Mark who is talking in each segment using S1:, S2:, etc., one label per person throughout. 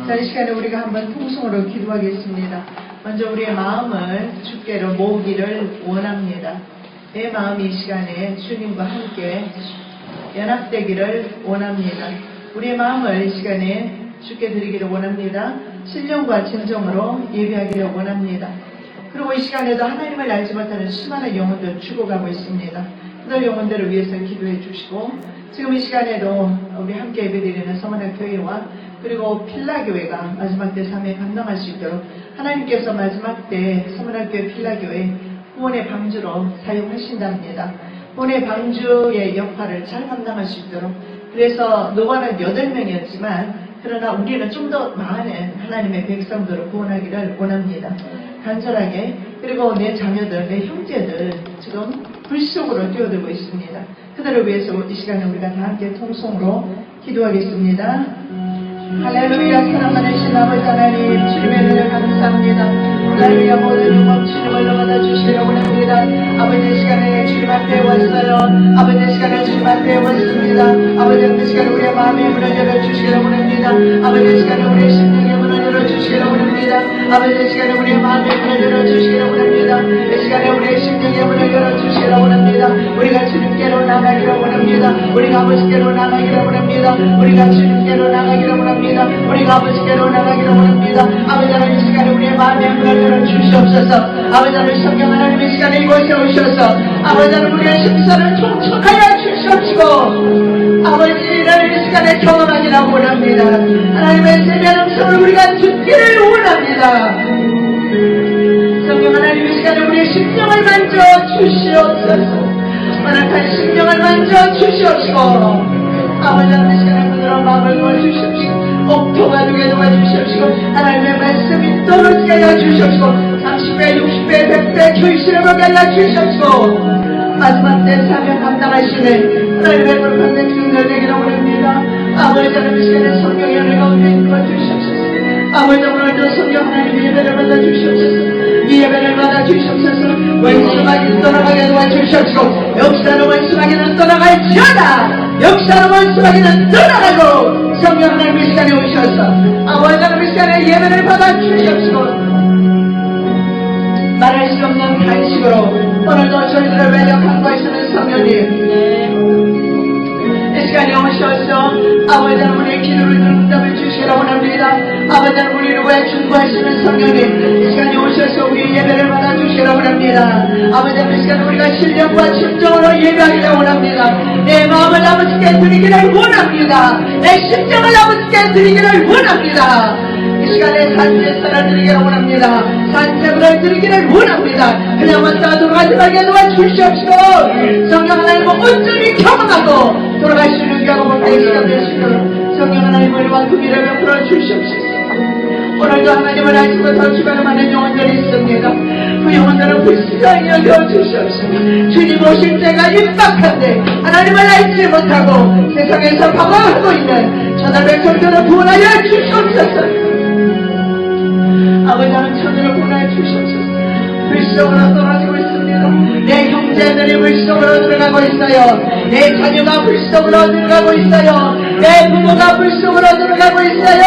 S1: 자, 이 시간에 우리가 한번 통성으로 기도하겠습니다. 먼저 우리의 마음을 주께로 모으기를 원합니다. 내 마음이 이 시간에 주님과 함께 연합되기를 원합니다. 우리의 마음을 이 시간에 주께 드리기를 원합니다. 신령과 진정으로 예배하기를 원합니다. 그리고 이 시간에도 하나님을 알지 못하는 수많은 영혼들 죽어가고 있습니다. 그들 영혼들을 위해서 기도해 주시고, 지금 이 시간에도 우리 함께 예배드리는 서문학교회와 그리고 필라교회가 마지막 때 삶에 감당할 수 있도록 하나님께서 마지막 때 서문학교회 필라교회 후원의 방주로 사용하신답니다. 후원의 방주의 역할을 잘 감당할 수 있도록, 그래서 노관은 8명이었지만 그러나 우리는 좀 더 많은 하나님의 백성들을 구원하기를 원합니다. 간절하게. 그리고 내 자녀들, 내 형제들 지금 불속으로 뛰어들고 있습니다. 그들을 위해서 이 시간에 우리가 다 함께 통성으로 기도하겠습니다. 할렐루야. 사랑 많으신 아버지 하나님, 주님의 은혜를 감사합니다. 할렐루야. 모든 영광 주님을 넘어다 주시기를 원합니다. 아버지 이 시간에 주님 앞에 왔어요. 아버지 이 시간에 주님 앞에 왔습니다. 아버지 이 시간에 우리의 마음의 문을 열어주시기를 원합니다. 아버지 이 시간에 우리의 심령의 문을 열어주시기를 원합니다. 아버지 이 시간에 우리의 마음의 문을 열어주시기를 원합니다. 이 시간에 우리의 심령의 문을 열어주시기를 원합니다. 우리가 주님께로 나가기를 원합니다. 우리가 아버지께로 나가기를 원합니다. 우리가 주님께로 나가기를 원합니다. 우리가 아버지께로 나가기를 원합니다. 아버지 하나님 이 시간에 우리의 마음의 문을 열어주시옵소서. 아버지 하나님 성경 하나님 이 시간에 이곳에 오셔서 아버지 하나님 우리의 심사를 총촉하여 주시옵시고 아버지를 이 시간에 경험하기를 원합니다. 하나님의 세미한 음성을 우리가 듣기를 원합니다. 성경 하나님 이 시간에 우리의 심령을 만져 주시옵소서. 허락한 심령을 만져 주시옵시고 아버지 하나님 이 시간에 부드러운 마음을 도와주시옵시고 옥토가 되게 도와주시옵시고 하나님의 말씀이 떨어지게 하여 주시옵시고 30배, 60배, 100배 주의시를 보게 하여 주시옵시고 마지막 때 사명 감당하시네 하나님의 거룩한 백성들 되기를 원합니다. 아버지 하나님 이 시간에 성경의 은혜가 우리에 임하 주시옵소서. 아버지 오늘도 성경 하나님의 예배를 받아 주시옵소서. 이 예배를 받아 주시옵소서. 원수마귀는 떠나가게 도와주시옵시고 역사는 원수마귀는 떠나갈지어다. 역사는 원수마귀는 떠나가고 성령 하나님 이 시간에 오셔서 아버지 하나님 이 시간에 예배를 받아 주시옵시고 말할 수 없는 간식으로 오늘도 저희들을 매력한 것이는 성령님 이 시간에 오셔서 아버지 하나님 우리의 기도를 응답을 주시기를 원합니다. 아버지 하나님 우리를 왜 중보하시는 성령님 이 시간에 오셔서 우리의 예배를 받아주시기를 원합니다. 아버지 하나님 이 시간에 우리가 신령과 심정으로 예배하기를 원합니다. 내 마음을 아버지께 드리기를 원합니다. 내 심정을 아버지께 드리기를 원합니다. 이 시간에 산제사를 드리기를 원합니다. 산제물을 드리기를 원합니다. 그냥 왔다가 돌아가지 말게 도와주시옵시고 성령 하나님을 온전히 경험하고 돌아갈 수 있는 경험을 할 시간 될 수 있도록 성령 하나님의 은혜와 긍휼을 베풀어 주시옵소서. 오늘도 하나님을 알지 못하고 주변에 많은 영혼들이 있습니다. 그 영혼들은 불쌍히 여겨주시옵소서. 주님 오실 때가 임박한데 하나님을 알지 못하고 세상에서 방황하고 있는 천하 백성들을 구원하여 주시옵소서. 아버지 하나님 천하를 구원하여 주시옵소서. 불성으로 떨어지고 있습니다. 내 형제들이 불성으로 들어가고 있어요. 내 자녀가 불성으로 들어가고 있어요. 내 부모가 불성으로 들어가고 있어요.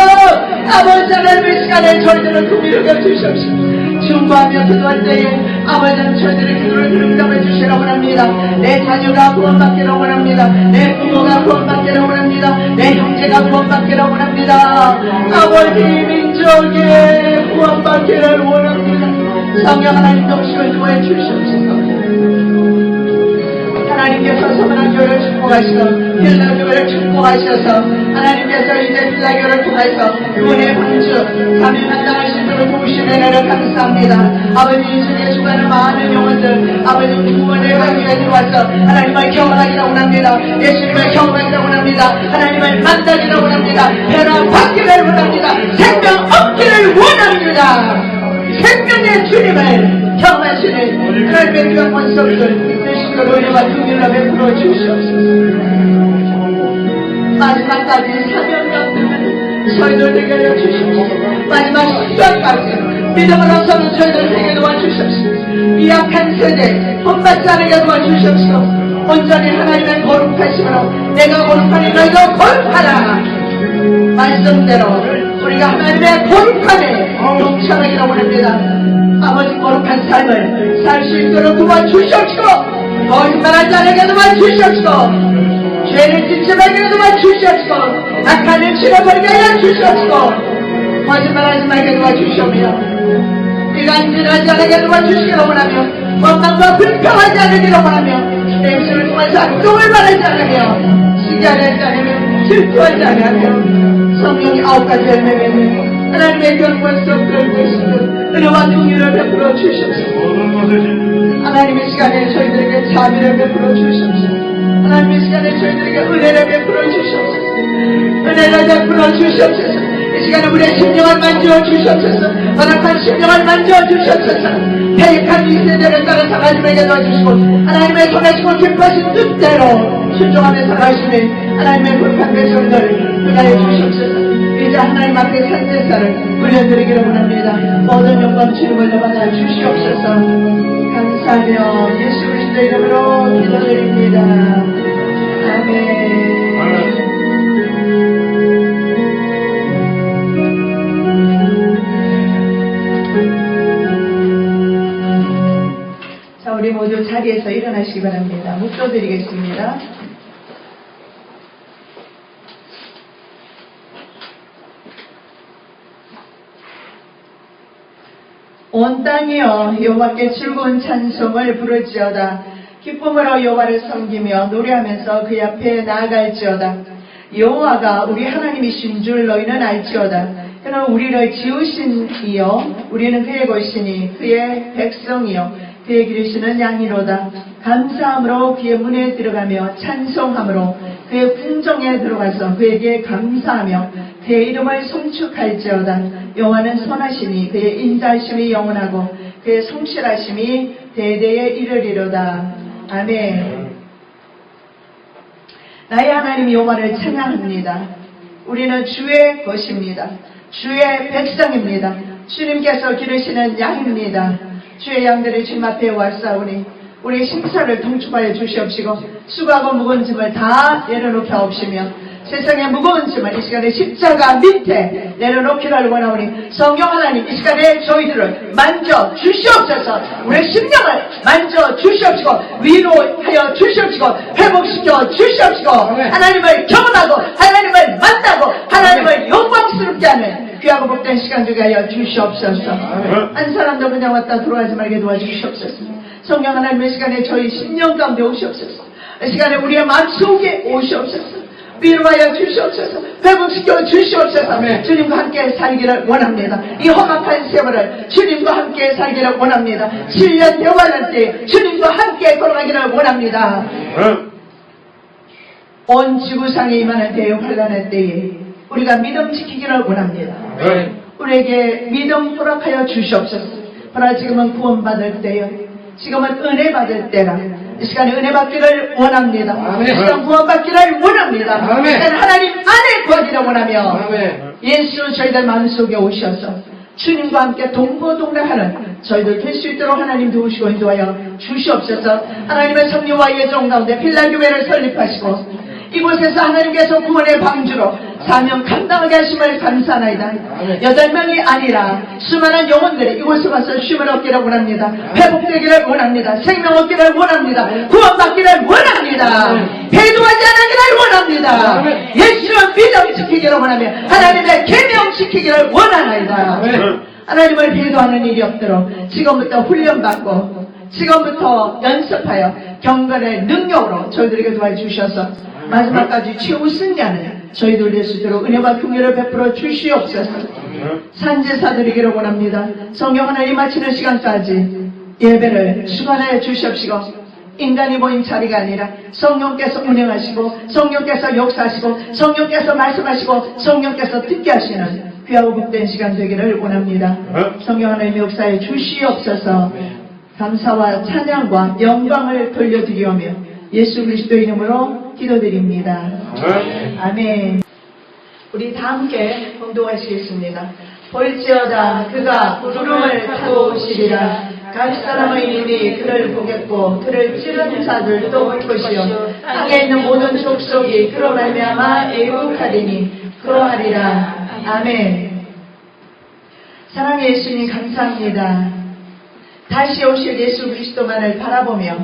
S1: 아버지 하나님 이 시간에 저희들을 긍휼히 여겨주시옵소서. 중보하며 기도할 때에 아버지 하나님 저희들의 기도를 응답해 주시기를 원합니다. 내 자녀가 구원받기를 원합니다. 내 부모가 구원받기를 원합니다. 내 형제가 구원받기를 원합니다. 아버지 민족에 구원받기를 원합니다. 성령 하나님 동시에 도와해 주시옵소서. 하나님께서 서문학교를 축복하시고 필라교회를 축복하셔서 하나님께서 이제 필라교회를 통해서 구원의 방주 사명 감당할 수 있도록 도우시는 은혜를 감사합니다. 아버지 이 중에 수많은 많은 영혼들 아버지 구원의 방주에 들어와서 하나님을 경험하기를 원합니다. 예수님을 경험하기를 원합니다. 하나님을 만나기를 원합니다. 변화 받기를 원합니다. 생명 얻기를 원합니다. 생명의 주님을 경험하시는 하나님의 귀한 권속들 되시기를 은혜와 긍휼을 베풀어 주시옵소서. 마지막까지 사명 감당하는 저희들 되게 하여 주시옵소서. 마지막 시간까지 믿음으로 서는 저희들 되게 도와주시옵소서. 이 약한 세대 본받지 않게 도와주시옵소서. 온전히 하나님의 거룩하심으로 내가 거룩하니 너희도 거룩하라. 말씀대로 우리가 하나님의 하나님의 거룩함에 동참하기를 원합니다. 아버지 거룩한 삶을 살 수 있도록 도와주시옵시고 거짓말하지 않게 도와주시옵시고 죄를 짓지 말게 도와주시옵시고 악한 일 치러버리게 하여 주시옵시고 거짓말하지 말게 도와주시오며 이간질하지 않게 도와주시기를 원하며 원망과 불평하지 않기를 원하며 내 입술을 통해서 악동을 바라지 않으며 시기하지 않으며 질투하지 않으며 성령이 9가지 열매맺는 하나님의 경건스럽던 것이든 은혜와 긍휼을 베풀어 주시옵소서. 하나님의 시간에 저희들에게 자비를 베풀어 주시옵소서. 하나님의 시간에 저희들에게 은혜를 베풀어 주시옵소서. 은혜를 베풀어 주시옵소서. 이 시간에 우리의 심령을 만져 주시옵소서. 허락한 심령을 만져 주시옵소서. 패역한 이 세대를 따라 살아가지 말게 도와주시고 하나님의 선하시고 기뻐하신 뜻대로 순종하며 살아가시는 하나님의 거룩한 백성들을 응하여 주시옵소서. 이제 하나님 앞에 산제사를 올려드리기를 원합니다. 모든 영광 주님을 받아 주시옵소서. 감사하며 예수 그리스도 이름으로 기도드립니다. 아멘. 자, 우리 모두 자리에서 일어나시기 바랍니다. 묵도드리겠습니다. 온 땅이여 여호와께 즐거운 찬송을 부를지어다. 기쁨으로 여호와를 섬기며 노래하면서 그 앞에 나아갈지어다. 여호와가 우리 하나님이신 줄 너희는 알지어다. 그는 우리를 지으신 이여 우리는 그의 것이니 그의 백성이여 그의 기르시는 양이로다. 감사함으로 그의 문에 들어가며 찬송함으로 그의 궁정에 들어가서 그에게 감사하며 그의 이름을 송축할지어다. 여호와는 선하시니 그의 인자하심이 영원하고 그의 성실하심이 대대에 이르리로다. 아멘. 나의 하나님 여호와를 찬양합니다. 우리는 주의 것입니다. 주의 백성입니다. 주님께서 기르시는 양입니다. 주의 양들이 주님 앞에 왔사오니 우리의 심사를 통촉하여 주시옵시고 수고하고 무거운 짐을 다 내려놓게 하옵시며 세상의 무거운 짐을 이 시간에 십자가 밑에 내려놓기를 원하오니 성령 하나님 이 시간에 저희들을 만져 주시옵소서. 우리의 심령을 만져 주시옵시고 위로하여 주시옵시고 회복시켜 주시옵시고 하나님을 경험하고 하나님을 만나고 하나님을 영광스럽게 하는 귀하고 복된 시간 되게 하여 주시옵소서. 한 사람도 그냥 왔다 들어가지 말게 도와주시옵소서. 성령 하나님의 시간에 저희 심령 가운데 오시옵소서. 이 시간에 우리의 마음속에 오시옵소서. 위로하여 주시옵소서. 회복시켜 주시옵소서. 아멘. 주님과 함께 살기를 원합니다. 이 험악한 세월을 주님과 함께 살기를 원합니다. 7년 대화할 때 주님과 함께 걸어가기를 원합니다. 온 지구상에 임하는 대환란의 때에 우리가 믿음 지키기를 원합니다. 우리에게 믿음 허락하여 주시옵소서. 그러나 지금은 구원받을 때요, 지금은 은혜 받을 때라. 이 시간에 은혜 받기를 원합니다. 아멘. 이 시간 구원받기를 원합니다. 아멘. 이 시간 하나님 안에 구하기를 원하며 아멘. 예수 저희들 마음속에 오셔서 주님과 함께 동고동락하는 저희들 될 수 있도록 하나님 도우시고 인도하여 주시옵소서. 하나님의 섭리와 예정 가운데 필라교회를 설립하시고 이곳에서 하나님께서 구원의 방주로 사명 감당하게 하심을 감사하나이다. 8명이 아니라 수많은 영혼들이 이곳에 와서 쉼을 얻기를 원합니다. 회복되기를 원합니다. 생명 얻기를 원합니다. 구원받기를 원합니다. 배도하지 않기를 원합니다. 예수를 믿음 지키기를 원하며 하나님의 계명 지키기를 원하나이다. 하나님을 배도하는 일이 없도록 지금부터 훈련받고 지금부터 연습하여 경건의 능력으로 저희들에게 도와주셔서 마지막까지 최우승자는 저희들 될 수 있도록 은혜와 긍휼을 베풀어 주시옵소서. 산제사드리기를 원합니다. 성령 하나님 마치는 시간까지 예배를 주관하여 주시옵시고 인간이 모인 자리가 아니라 성령께서 운행하시고 성령께서 역사하시고 성령께서 말씀하시고 성령께서 듣게 하시는 귀하고 복된 시간 되기를 원합니다. 성령 하나님 역사해 주시옵소서. 감사와 찬양과 영광을 돌려드리오며 예수 그리스도 이름으로 기도드립니다. 아멘. 우리 다 함께 봉독하시겠습니다. 볼지어다 그가 구름을 타고 오시리라. 각 사람의 눈이 그를 보겠고 그를 찌른 자들도 볼 것이요 땅에 있는 모든 족속이 그로 말미암아 애국하리니 그러하리라. 아멘. 사랑의 예수님 감사합니다. 다시 오실 예수 그리스도만을 바라보며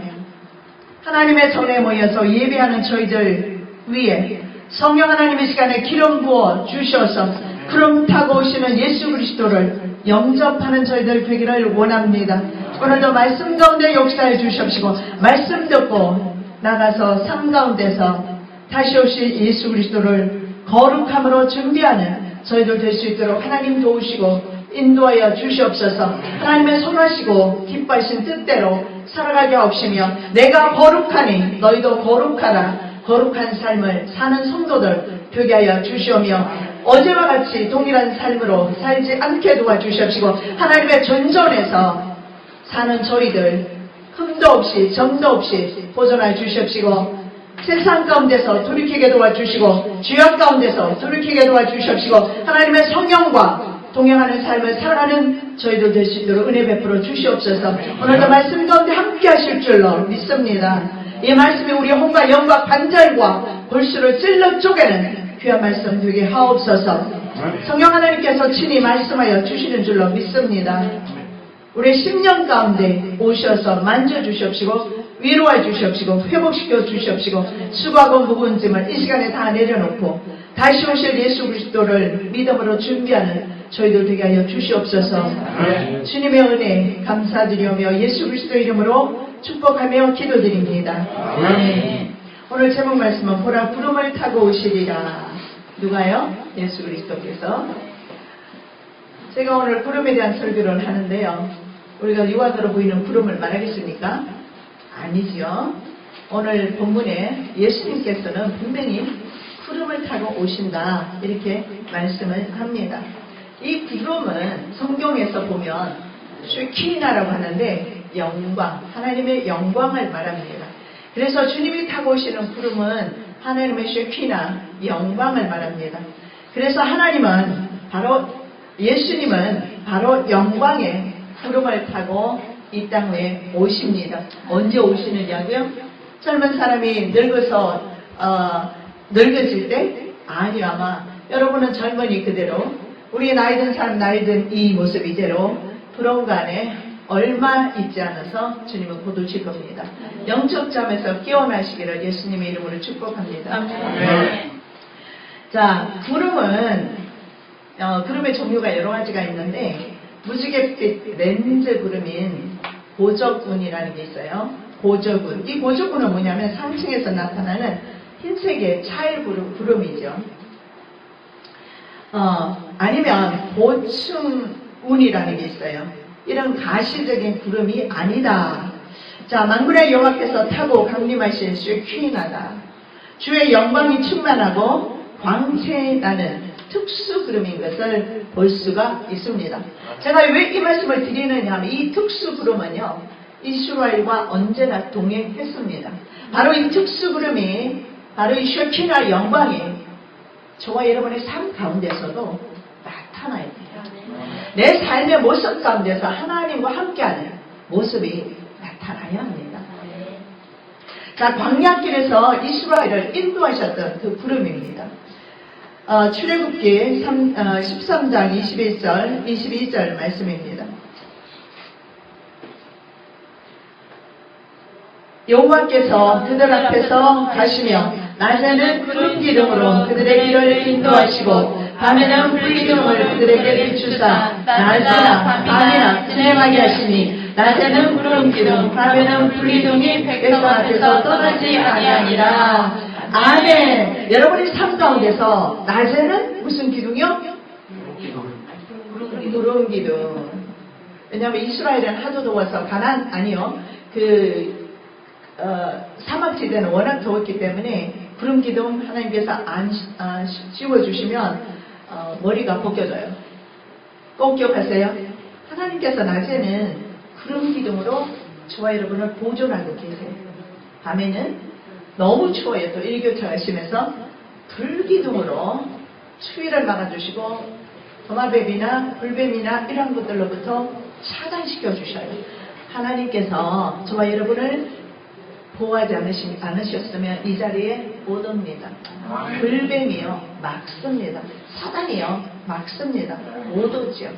S1: 하나님의 전에 모여서 예배하는 저희들 위에 성령 하나님의 시간에 기름 부어 주셔서 구름 타고 오시는 예수 그리스도를 영접하는 저희들 되기를 원합니다. 오늘도 말씀 가운데 역사해 주십시고 말씀 듣고 나가서 삶 가운데서 다시 오실 예수 그리스도를 거룩함으로 준비하는 저희들 될 수 있도록 하나님 도우시고 인도하여 주시옵소서. 하나님의 선하시고 기뻐하신 뜻대로 살아가게 하옵시며 내가 거룩하니 너희도 거룩하라. 거룩한 삶을 사는 성도들 되게 하여 주시오며 어제와 같이 동일한 삶으로 살지 않게 도와주시옵시고 하나님의 전전에서 사는 저희들 흠도 없이 점도 없이 보존하여 주시옵시고 세상 가운데서 돌이키게 도와주시고 죄악 가운데서 돌이키게 도와주시옵시고 하나님의 성령과 동행하는 삶을 살아가는 저희들 될 수 있도록 은혜 베풀어 주시옵소서. 오늘도 말씀 가운데 함께 하실 줄로 믿습니다. 이 말씀이 우리 혼과 영과 관절과 골수를 찔러 쪼개는 귀한 말씀 되게 하옵소서. 성령 하나님께서 친히 말씀하여 주시는 줄로 믿습니다. 우리 10년 가운데 오셔서 만져주시옵시고 위로해 주시옵시고 회복시켜 주시옵시고 수고하고 무거운 짐을 이 시간에 다 내려놓고 다시 오실 예수 그리스도를 믿음으로 준비하는 저희들 되게 하여 주시옵소서. 주님의 은혜 감사드리오며 예수 그리스도 이름으로 축복하며 기도드립니다. 오늘 제목 말씀은 보라 구름을 타고 오시리라. 누가요? 예수 그리스도께서. 제가 오늘 구름에 대한 설교를 하는데요. 우리가 육안으로 보이는 구름을 말하겠습니까? 아니지요. 오늘 본문에 예수님께서는 분명히 구름을 타고 오신다 이렇게 말씀을 합니다. 이 구름은 성경에서 보면 쉐키나라고 하는데 영광, 하나님의 영광을 말합니다. 그래서 주님이 타고 오시는 구름은 하나님의 쉐키나 영광을 말합니다. 그래서 하나님은 바로 예수님은 바로 영광의 구름을 타고 이 땅에 오십니다. 언제 오시느냐고요? 젊은 사람이 늙어서 늙어질 때? 아니요. 아마 여러분은 젊은이 그대로 우리 나이 든 사람 나이 든 이 모습 이대로 불언간에 얼마 있지 않아서 주님은 곧 오실 겁니다. 영적 잠에서 깨어나시기를 예수님의 이름으로 축복합니다. 자, 구름의 종류가 여러 가지가 있는데 무지갯빛 렌즈 구름인 고저군이라는 게 있어요. 고저군. 이 고저군은 뭐냐면 상층에서 나타나는 흰색의 차일 구름이죠. 아니면 보충운이라는 게 있어요. 이런 가시적인 구름이 아니다. 자, 만군의 여호와께서 타고 강림하신 쉐키나다. 주의 영광이 충만하고 광채나는 특수 구름인 것을 볼 수가 있습니다. 제가 왜 이 말씀을 드리느냐 하면 이 특수 구름은요, 이스라엘과 언제나 동행했습니다. 바로 이 특수 구름이 바로 이 쉐키나 영광이 저와 여러분의 삶 가운데서도 나타나야 돼요. 내 삶의 모습 가운데서 하나님과 함께하는 모습이 나타나야 합니다. 자, 광야길에서 이스라엘을 인도하셨던 그 구름입니다. 출애굽기 13장 21절, 22절 말씀입니다. 여호와께서 그들 앞에서 가시며 낮에는 구름 기둥으로 그들의 길을 인도하시고 밤에는 불 기둥을 그들에게 비추사 낮이나 밤이나 진행하게 하시니 낮에는 구름 기둥 밤에는 불 기둥이 백성 앞에서 떠나지 아니하니라. 아멘. 여러분의 삶 가운데서 낮에는 무슨 기둥이요? 구름 기둥. 왜냐하면 이스라엘은 하도 더워서 아니요. 사막지대는 워낙 더웠기 때문에 구름 기둥 하나님께서 안 씌워주시면 머리가 벗겨져요. 꼭 기억하세요. 하나님께서 낮에는 구름 기둥으로 저와 여러분을 보존하고 계세요. 밤에는 너무 추워요. 또 일교차 하시면서 불기둥으로 추위를 막아주시고 도마뱀이나 불뱀이나 이런 것들로부터 차단시켜 주셔요. 하나님께서 저와 여러분을 보호하지 않으셨으면 이 자리에 못 옵니다. 불뱀이요 막습니다. 사단이요 막습니다. 못 오죠.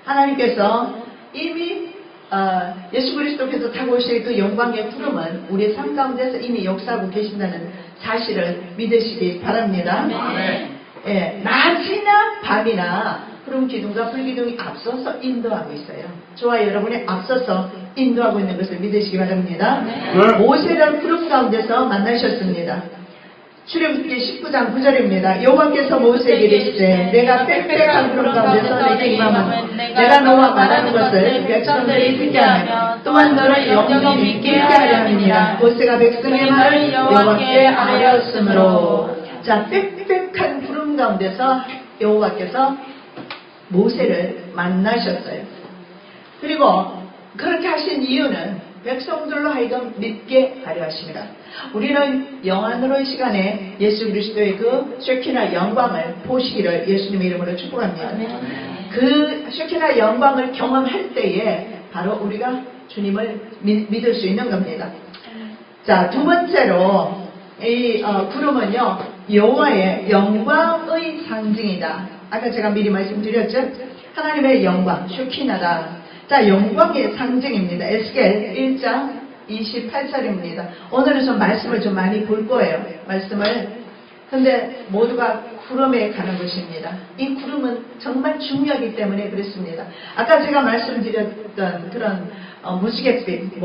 S1: 하나님께서 이미 예수 그리스도께서 타고 오실 그 영광의 구름은 우리 삶 가운데서 이미 역사하고 계신다는 사실을 믿으시기 바랍니다. 예, 낮이나 밤이나 구름 기둥과 불 기둥이 앞서서 인도하고 있어요. 저와 여러분이 앞서서 인도하고 있는 것을 믿으시기 바랍니다. 모세를 구름 가운데서 만나셨습니다. 출애굽기 19장 9절입니다. 여호와께서 모세에게 이르시되 내가 빽빽한 구름 가운데서 내게 임하면 내가 너와 말하는 것을 백성들이 듣게 하며 또한 너를 영영히 믿게 하려 함이니라. 모세가 백성의 말을 여호와께 아뢰었으므로. 자, 빽빽한 구름 가운데서 여호와께서 모세를 만나셨어요. 그리고 그렇게 하신 이유는 백성들로 하여금 믿게 하려 하십니다. 우리는 영안으로의 시간에 예수 그리스도의 그 쉐키나 영광을 보시기를 예수님의 이름으로 축복합니다. 그 쉐키나 영광을 경험할 때에 바로 우리가 주님을 믿을 수 있는 겁니다. 자, 두 번째로 이 구름은요 여호와의 영광의 상징이다. 아까 제가 미리 말씀드렸죠. 하나님의 영광, 쉐키나다. 자, 영광의 상징입니다. 에스겔 1장 28절입니다. 오늘은 좀 말씀을 좀 많이 볼 거예요. 근데 모두가 구름에 가는 것입니다. 이 구름은 정말 중요하기 때문에 그렇습니다. 아까 제가 말씀드렸던 그런 무지갯빛,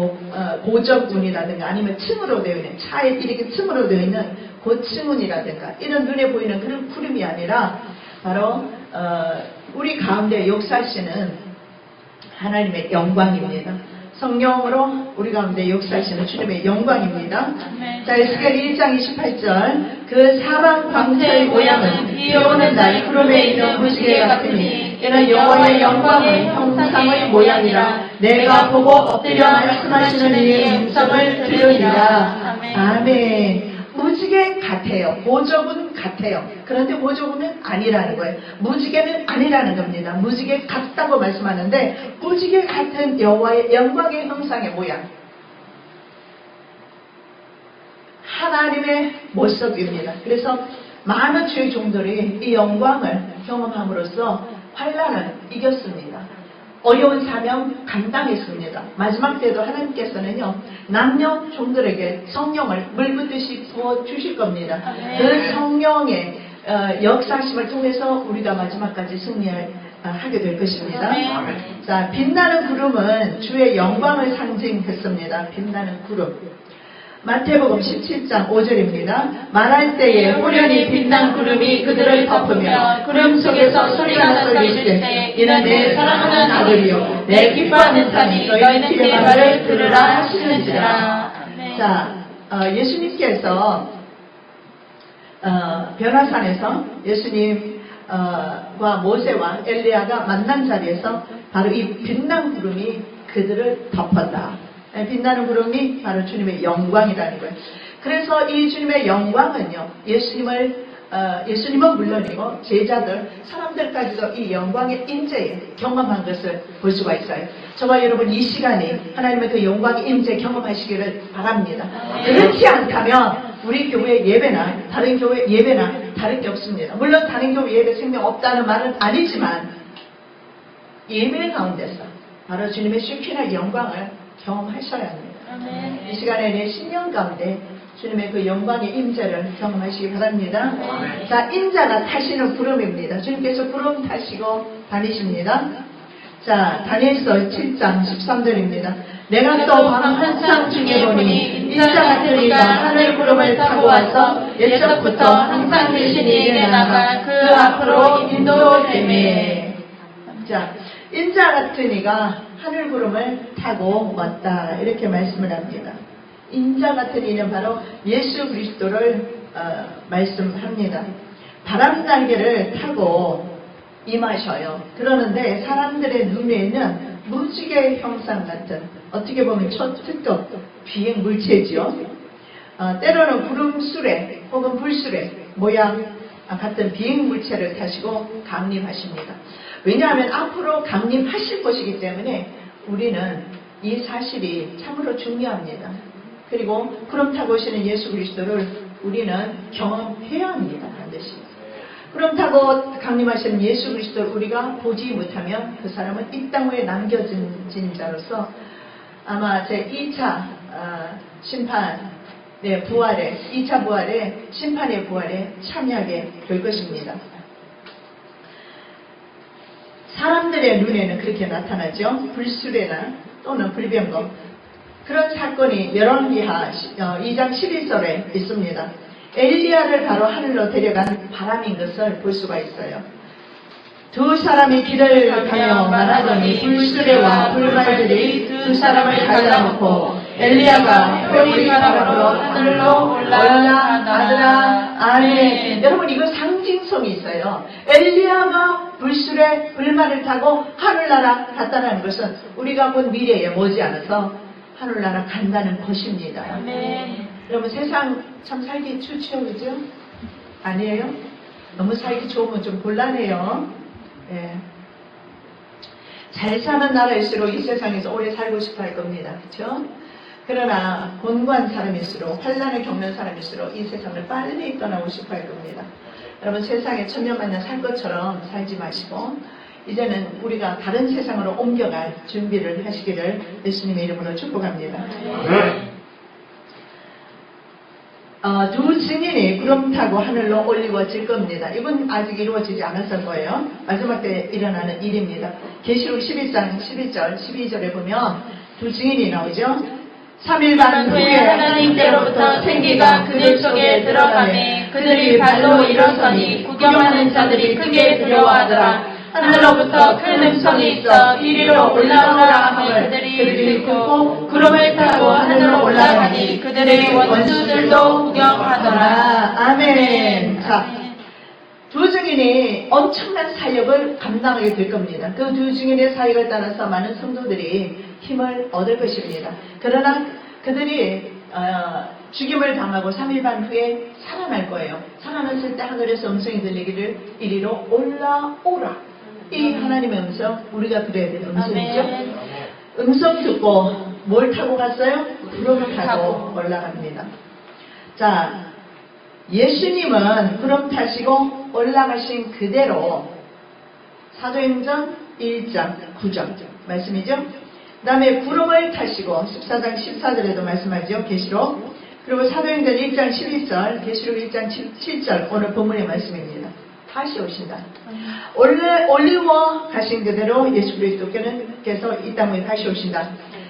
S1: 고적운이라든가 아니면 층으로 되어 있는, 차에 이렇게 층으로 되어 있는 고층운이라든가 이런 눈에 보이는 그런 구름이 아니라 바로 우리 가운데 역사하시는 하나님의 영광입니다. 성령으로 우리 가운데 역사하시는 주님의 영광입니다. 자, 에스겔 1장 28절 그 사방 광채의 모양은 비 오는 날 구름에 있는 무지개 같으니 이는 여호와의 영광의 형상의 모양이라. 내가 보고 엎드려 말씀하시는 이의 음성을 들으리라. 아멘. 무지개 같아요. 보조군 같아요. 그런데 보조군은 아니라는 거예요. 무지개는 아니라는 겁니다. 무지개 같다고 말씀하는데 무지개 같은 여호와의 영광의 형상의 모양. 하나님의 모습입니다. 그래서 많은 주의 종들이 이 영광을 경험함으로써 환난을 이겼습니다. 어려운 사명 감당했습니다. 마지막 때도 하나님께서는요 남녀 종들에게 성령을 물붓듯이 부어주실 겁니다. 그 성령의 역사심을 통해서 우리가 마지막까지 승리하게 될 것입니다. 자, 빛나는 구름은 주의 영광을 상징했습니다. 빛나는 구름. 마태복음 17장 5절입니다. 말할 때에 호련히 빛난 구름이 그들을 덮으며 구름 속에서 소리가 쏠릴때 이는 내 사랑하는 아들이요 내 기뻐하는 자니 너희는 그의 말을 들으라 하시는지라. 자, 예수님께서 변화산에서 예수님과 모세와 엘리야가 만난 자리에서 바로 이 빛난 구름이 그들을 덮었다. 빛나는 구름이 바로 주님의 영광이라는 거예요. 그래서 이 주님의 영광은요, 예수님은 물론이고 제자들, 사람들까지도 이 영광의 임재에 경험한 것을 볼 수가 있어요. 저와 여러분 이 시간에 하나님의 그 영광의 임재 경험하시기를 바랍니다. 그렇지 않다면 우리 교회 예배나 다른 교회 예배나 다를 게 없습니다. 물론 다른 교회 예배 생명 없다는 말은 아니지만 예배 가운데서 바로 주님의 쉐키나 영광을 경험하셔야 합니다. 이 시간에 내 신령 가운데 주님의 그 영광의 임재를 경험하시기 바랍니다. 자, 인자가 타시는 구름입니다. 주님께서 구름 타시고 다니십니다. 자, 다니엘서 7장 13절입니다. 내가 또 밤 환상 중에 보니 인자 같은 이가 하늘 구름을 타고 와서 옛적부터 항상 계신 이에게 나가 그 앞으로 인도되매. 자, 인자 같은 이가 하늘 구름을 타고 왔다. 이렇게 말씀을 합니다. 인자 같은 이는 바로 예수 그리스도를 말씀합니다. 바람 날개를 타고 임하셔요. 그러는데 사람들의 눈에는 무지개 형상 같은, 어떻게 보면 특급 비행 물체지요. 때로는 구름수레 혹은 불수레 모양 같은 비행 물체를 타시고 강림하십니다. 왜냐하면 앞으로 강림하실 것이기 때문에 우리는 이 사실이 참으로 중요합니다. 그리고 구름 타고 오시는 예수 그리스도를 우리는 경험해야 합니다. 반드시. 구름 타고 강림하신 예수 그리스도를 우리가 보지 못하면 그 사람은 이 땅 위에 남겨진 자로서 아마 제 2차 심판의 부활에 2차 부활에 심판의 부활에 참여하게 될 것입니다. 사람들의 눈에는 그렇게 나타나죠. 불수레나 또는 불병거 그런 사건이 열왕기하 2장 11절에 있습니다. 엘리야를 바로 하늘로 데려간 바람인 것을 볼 수가 있어요. 두 사람이 길을 가며 말하더니 불수레와 불말들이 두 사람을 갈라놓고 엘리야가 표리 바람으로 하늘로 올라가더라. 아멘. 여러분 이거 상징성이 있어요. 엘리야가 불수레 불말을 타고 하늘나라 갔다는 것은 우리가 본 미래에 머지않아서 하늘나라 간다는 것입니다.
S2: 아멘.
S1: 여러분 세상 참 살기 좋죠, 그죠? 아니에요? 너무 살기 좋으면 좀 곤란해요. 예. 잘 사는 나라일수록 이 세상에서 오래 살고 싶어 할 겁니다. 그렇죠? 그러나 곤고한 사람일수록 환난을 겪는 사람일수록 이 세상을 빨리 떠나고 싶어 할 겁니다. 여러분 세상에 천년만년 살 것처럼 살지 마시고 이제는 우리가 다른 세상으로 옮겨갈 준비를 하시기를 예수님의 이름으로 축복합니다. 두 증인이 구름 타고 하늘로 올리워질 겁니다. 이건 아직 이루어지지 않았을 거예요. 마지막 때 일어나는 일입니다. 계시록 11장 11절 12절에 보면 두 증인이 나오죠. 3일 반 후에
S2: 하나님께로부터 생기가 그들 속에 들어가매 그들이 발로 일어서니 구경하는 자들이 크게 두려워하더라. 하늘로부터 큰 음성이 있어 이리로 올라오라 하며 그들이 듣고 구름을 타고 하늘로 올라가니 그들의 원수들도 구경하더라.
S1: 아멘. 자, 두 증인이 엄청난 사역을 감당하게 될 겁니다. 그 두 증인의 사역을 따라서 많은 성도들이 힘을 얻을 것입니다. 그러나 그들이 죽임을 당하고 3일 반 후에 살아날 거예요. 살아났을 때 하늘에서 음성이 들리기를 이리로 올라오라. 이 하나님의 음성, 우리가 들어야 될 음성이죠. 음성 듣고 뭘 타고 갔어요? 구름을 타고 올라갑니다. 자, 예수님은 구름 타시고 올라가신 그대로 사도행전 1장 9절 말씀이죠. 그 다음에 구름을 타시고 14장 14절에도 말씀하죠. 계시록. 그리고 사도행전 1장 12절, 계시록 1장 7절 오늘 본문의 말씀입니다. 다시 오신다. 원래 올리워 가신 그대로 예수 그리스도께서 이 땅에 다시 오신다.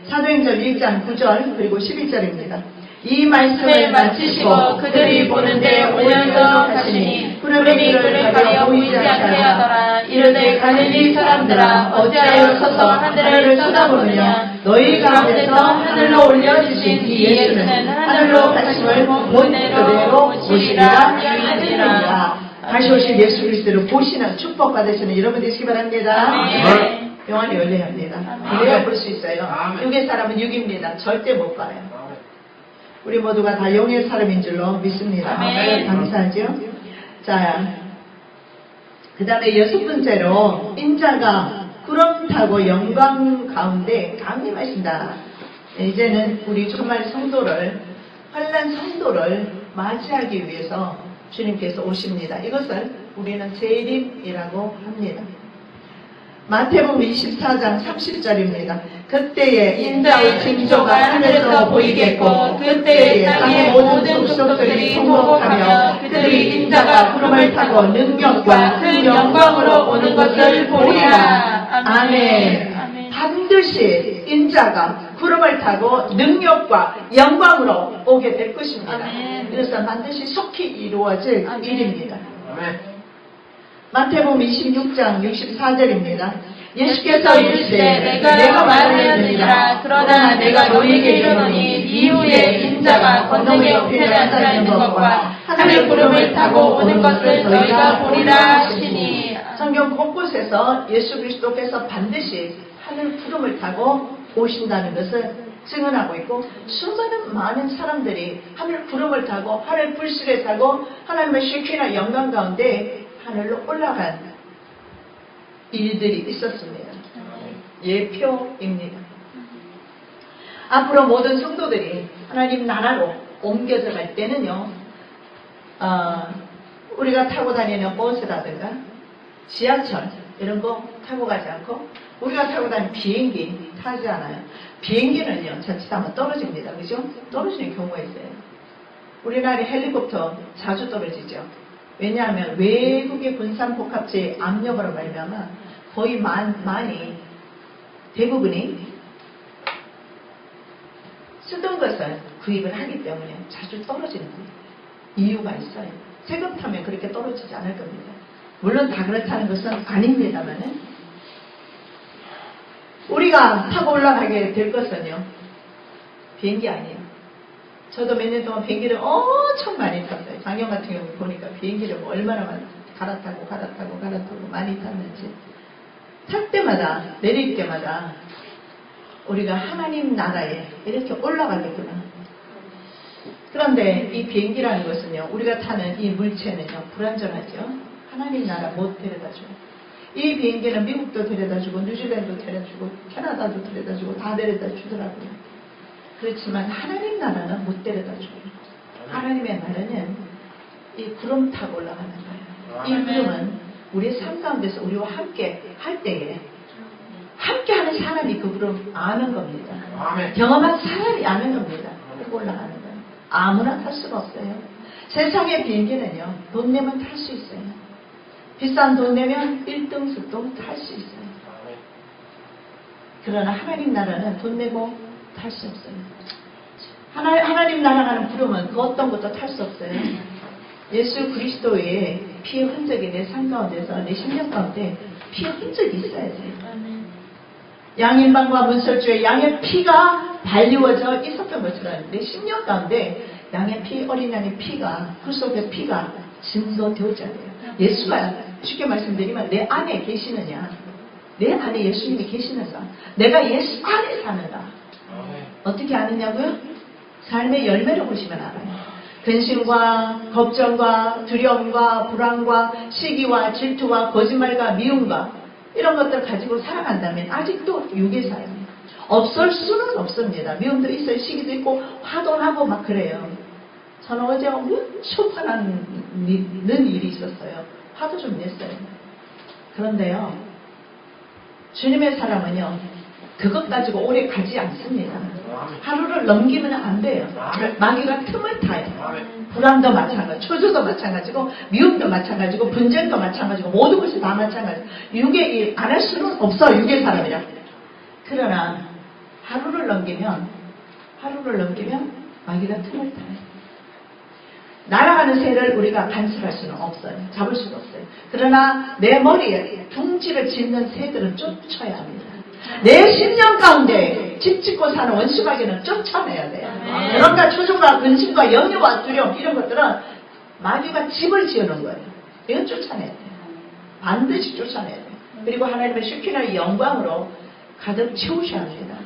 S1: 사도행전 1장 9절 그리고 11절입니다. 이 말씀을 마치시고 그들이 보는데 올려져 가시니 구름이 그를 가려 보이지 않게 하더라. 이르되 갈릴리 사람들아 어찌하여 서서 하늘을 쳐다보느냐. 너희 가운데서 하늘로 올려주신 이 예수는 하늘로 가심을 본 그대로 오시리라 하니라. 다시 오실 예수 그리스도를 보시는 축복 받으시는 여러분 되시기 바랍니다. 영원히 열려야 합니다. 그래야 볼 수 있어요. 육의 사람은 육입니다. 절대 못 봐요. 우리 모두가 다 영의 사람인 줄로 믿습니다. 감사하죠. 자, 그 다음에 여섯 번째로 인자가 구름 타고 영광 가운데 강림하신다. 이제는 우리 정말 성도를 환난 성도를 맞이하기 위해서 주님께서 오십니다. 이것을 우리는 재림이라고 합니다. 마태복음 24장 30절입니다. 그때에 인자의 징조가 하늘에서 보이겠고 그때에 땅의 모든 족속들이 통곡하며 그들이 인자가 구름을 타고 능력과 큰 영광으로 오는 것을 보리라. 아멘. 반드시 인자가 구름을 타고 능력과 영광으로 오게 될 것입니다. 이것은 반드시 속히 이루어질 일입니다. 마태복음 26장 64절입니다. 예수께서 이르시되 내가 말하였느니라. 그러나 내가 너희에게 이르노니 이후에 인자가 권능의 우편에 앉아 있는 것과 하늘 구름을 타고 오는 것을 너희가 보리라 하시니. 성경 곳곳에서 예수 그리스도께서 반드시 하늘 구름을 타고 오신다는 것을 증언하고 있고 수많은 많은 사람들이 하늘 구름을 타고 하늘 불씨를 타고 하나님의 쉐키나 영광 가운데 하늘로 올라간 일들이 있었습니다. 예표입니다. 앞으로 모든 성도들이 하나님 나라로 옮겨져 갈 때는요, 우리가 타고 다니는 버스라든가 지하철 이런 거 타고 가지 않고 우리가 타고 다니는 비행기 타지 않아요. 비행기는요 자칫하면 떨어집니다. 그죠? 떨어지는 경우가 있어요. 우리나라의 헬리콥터 자주 떨어지죠. 왜냐하면 외국의 군산복합체의 압력으로 말미암아 거의 많이 대부분이 쓰던 것을 구입을 하기 때문에 자주 떨어지는 거예요. 이유가 있어요. 세금 타면 그렇게 떨어지지 않을 겁니다. 물론 다 그렇다는 것은 아닙니다만은 우리가 타고 올라가게 될 것은요 비행기 아니에요. 저도 몇 년 동안 비행기를 엄청 많이 탔어요. 작년 같은 경우 보니까 비행기를 뭐 얼마나 많이 갈아타고 많이 탔는지 탈 때마다 내릴 때마다 우리가 하나님 나라에 이렇게 올라가겠구나. 그런데 이 비행기라는 것은요 우리가 타는 이 물체는요 불완전하죠. 하나님 나라 못 데려다줘요. 이 비행기는 미국도 데려다주고 뉴질랜드도 데려다주고 캐나다도 데려다주고 다 데려다주더라고요. 그렇지만 하나님 나라는 못 데려다줘요. 하나님의 나라는 이 구름 타고 올라가는 거예요. 이 구름은 우리의 삶 가운데서 우리와 함께 할 때에 함께 하는 사람이 그 구름 아는 겁니다. 경험한 사람이 아는 겁니다. 그리고 올라가는 거예요. 아무나 탈 수가 없어요. 세상의 비행기는요 돈 내면 탈 수 있어요. 비싼 돈 내면 1등석도 탈 수 있어요. 그러나 하나님 나라는 돈 내고 탈 수 없어요. 하나님 나라가는 구름은 그 어떤 것도 탈 수 없어요. 예수 그리스도의 피의 흔적이 내 삶 가운데서 내 심령 가운데 피의 흔적이 있어야 돼요. 양인방과 문설주에 양의 피가 발리워져 있었던 것처럼 내 심령 가운데 양의 피, 어린 양의 피가 그 속에 피가 증거되어져야 돼요. 예수가 쉽게 말씀드리면 내 안에 계시느냐, 내 안에 예수님이 계시는가, 내가 예수 안에 사는가. 어떻게 아느냐고요? 삶의 열매를 보시면 알아요. 근심과 걱정과 두려움과 불안과 시기와 질투와 거짓말과 미움과 이런 것들 가지고 살아간다면 아직도 육의 삶이에요. 없을 수는 없습니다. 미움도 있어요. 시기도 있고 화도 나고 막 그래요. 저는 어제 엄청 화나는 일이 있었어요. 화도 좀 냈어요. 그런데요 주님의 사람은요 그것 가지고 오래 가지 않습니다. 하루를 넘기면 안 돼요. 마귀가 틈을 타요. 불안도 마찬가지, 초조도 마찬가지고 미움도 마찬가지고 분쟁도 마찬가지고 모든 것이 다 마찬가지. 육의 일 안 할 수는 없어. 육의 사람이라. 그러나 하루를 넘기면 마귀가 틈을 타요. 날아가는 새를 우리가 간섭할 수는 없어요. 잡을 수는 없어요. 그러나 내 머리에 둥지를 짓는 새들은 쫓아야 합니다. 내 심령 가운데 집 짓고 사는 원수마귀는 쫓아내야 돼요. 그러니까 초조가 근심과 염려와 두려움 이런 것들은 마귀가 집을 지어놓은 거예요. 이건 쫓아내야 돼요. 반드시 쫓아내야 돼요. 그리고 하나님의 슈키나의 영광으로 가득 채우셔야 합니다.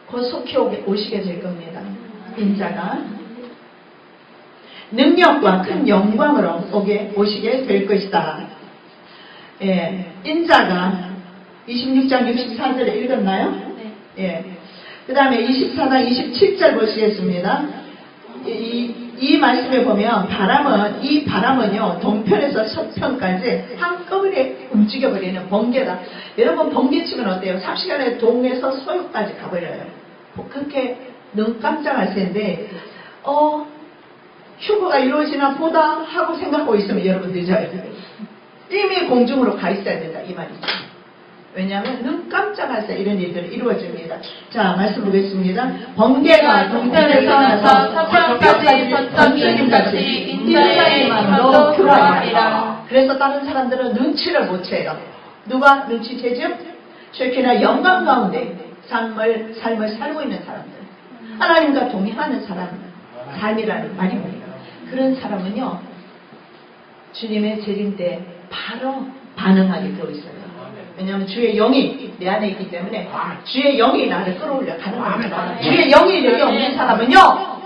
S1: 곧 속히 오시게 될 겁니다. 인자가 능력과 큰 영광으로 오시게 될 것이다. 예, 인자가 26장 64절에 읽었나요?
S2: 네.
S1: 예. 그 다음에 24장 27절 보시겠습니다. 이 말씀에 보면 이 바람은요 동편에서 서편까지 한꺼번에 움직여버리는 번개다. 여러분 번개 치면 어때요? 3시간에 동에서 서울까지 가버려요. 그렇게 눈 깜짝할 텐데 휴거가 이루어지나 보다 하고 생각하고 있으면 여러분 늦어요. 이미 공중으로 가 있어야 된다 이 말이죠. 왜냐하면 눈 깜짝할 때 이런 일들이 이루어집니다. 자 말씀 보겠습니다. 번개가 동편에서 나서 서편까지 번쩍임같이 인자의 힘으로 교라하리라. 그래서 다른 사람들은 눈치를 못 채요. 누가 눈치채죠? 쉐키나 영광 가운데 삶을 살고 있는 사람들, 하나님과 동행하는 삶이라는 말입니다. 그런 사람은요 주님의 재림 때 바로 반응하게 되어 있어요. 왜냐하면 주의 영이 내 안에 있기 때문에 주의 영이 나를 끌어올려 가는 겁니다. 주의 영이 여기 없는 사람은요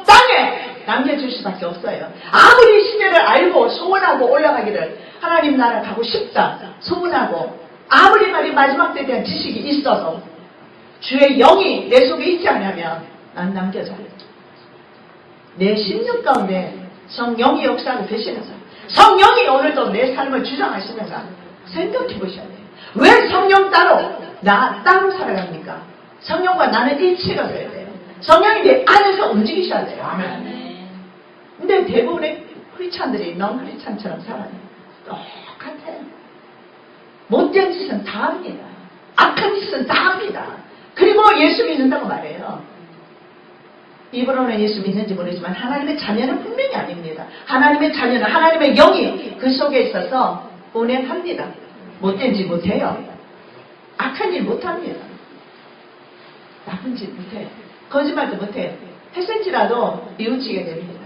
S1: 땅에 남겨줄 수밖에 없어요. 아무리 시대를 알고 소원하고 올라가기를 하나님 나라 가고 싶다 소원하고 아무리 말이 마지막 때에 대한 지식이 있어도 주의 영이 내 속에 있지 않으면 난 남겨져요. 내 심령 가운데 성령이 역사하고 계시는가? 성령이 오늘도 내 삶을 주장하시는가? 생각해 보셔야 돼요. 왜 성령 따로 살아갑니까? 성령과 나는 일치가 돼야 돼요. 성령이 내 안에서 움직이셔야 돼요.
S2: 아멘.
S1: 근데 대부분의 크리스찬들이 넌 크리스찬처럼 살아요. 똑같아요. 못된 짓은 다 합니다. 악한 짓은 다 합니다. 그리고 예수 믿는다고 말해요. 입으로는 예수 믿는지 모르지만 하나님의 자녀는 분명히 아닙니다. 하나님의 자녀는 하나님의 영이 그 속에 있어서 운행합니다. 못된 짓 못해요. 악한 일 못합니다. 나쁜 짓 못해요. 거짓말도 못해요. 했을지라도 뉘우치게 됩니다.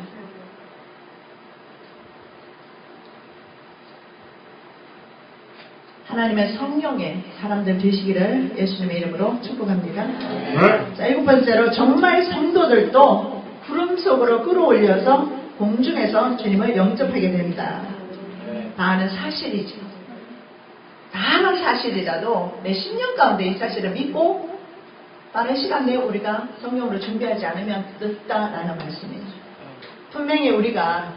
S1: 하나님의 성령의 사람들 되시기를 예수님의 이름으로 축복합니다. 자, 7번째로 정말 성도들도 구름 속으로 끌어올려서 공중에서 주님을 영접하게 됩니다. 다는 사실이죠. 다는 사실이라도 내 10년 가운데 이 사실을 믿고 빠른 시간 내에 우리가 성령으로 준비하지 않으면 늦다라는 말씀이죠. 분명히 우리가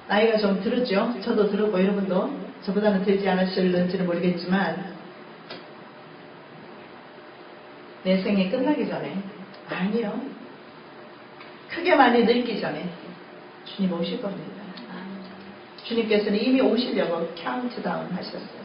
S1: 나이가 좀 들었죠. 저도 들었고 여러분도 저보다는 되지 않으실는지는 모르겠지만 내 생이 끝나기 전에 아니요. 크게 많이 늙기 전에 주님 오실 겁니다. 주님께서는 이미 오시려고 카운트다운 하셨어요.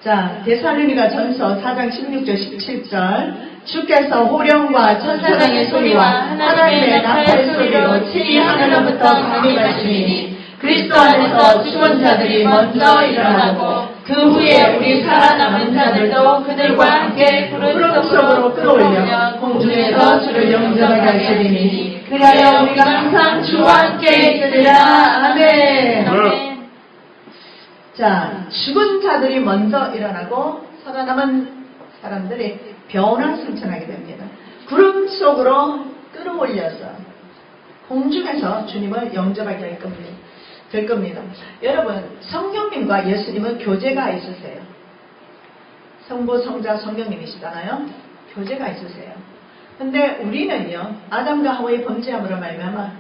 S1: 자, 데살로니가 전서 4장 16절 17절 주께서 호령과 천사장의 소리와 하나님의 나팔 소리로 친히 하늘로부터 강림하시니 그리스도 안에서 죽은 자들이 먼저 일어나고 그 후에 우리 살아남은 자들도 그들과 함께 구름 속으로 끌어올려 공중에서 주를 영접하게 하시리니 그리하여 우리가 항상 주와 함께 있으리라. 아멘. 자, 죽은 자들이 먼저 일어나고 살아남은 사람들이 변화승천하게 됩니다. 구름 속으로 끌어올려서 공중에서 주님을 영접하게 될 겁니다. 여러분, 성령님과 예수님은 교제가 있으세요. 성부, 성자, 성령님이시잖아요. 교제가 있으세요. 근데 우리는요, 아담과 하와의 범죄함으로 말미암아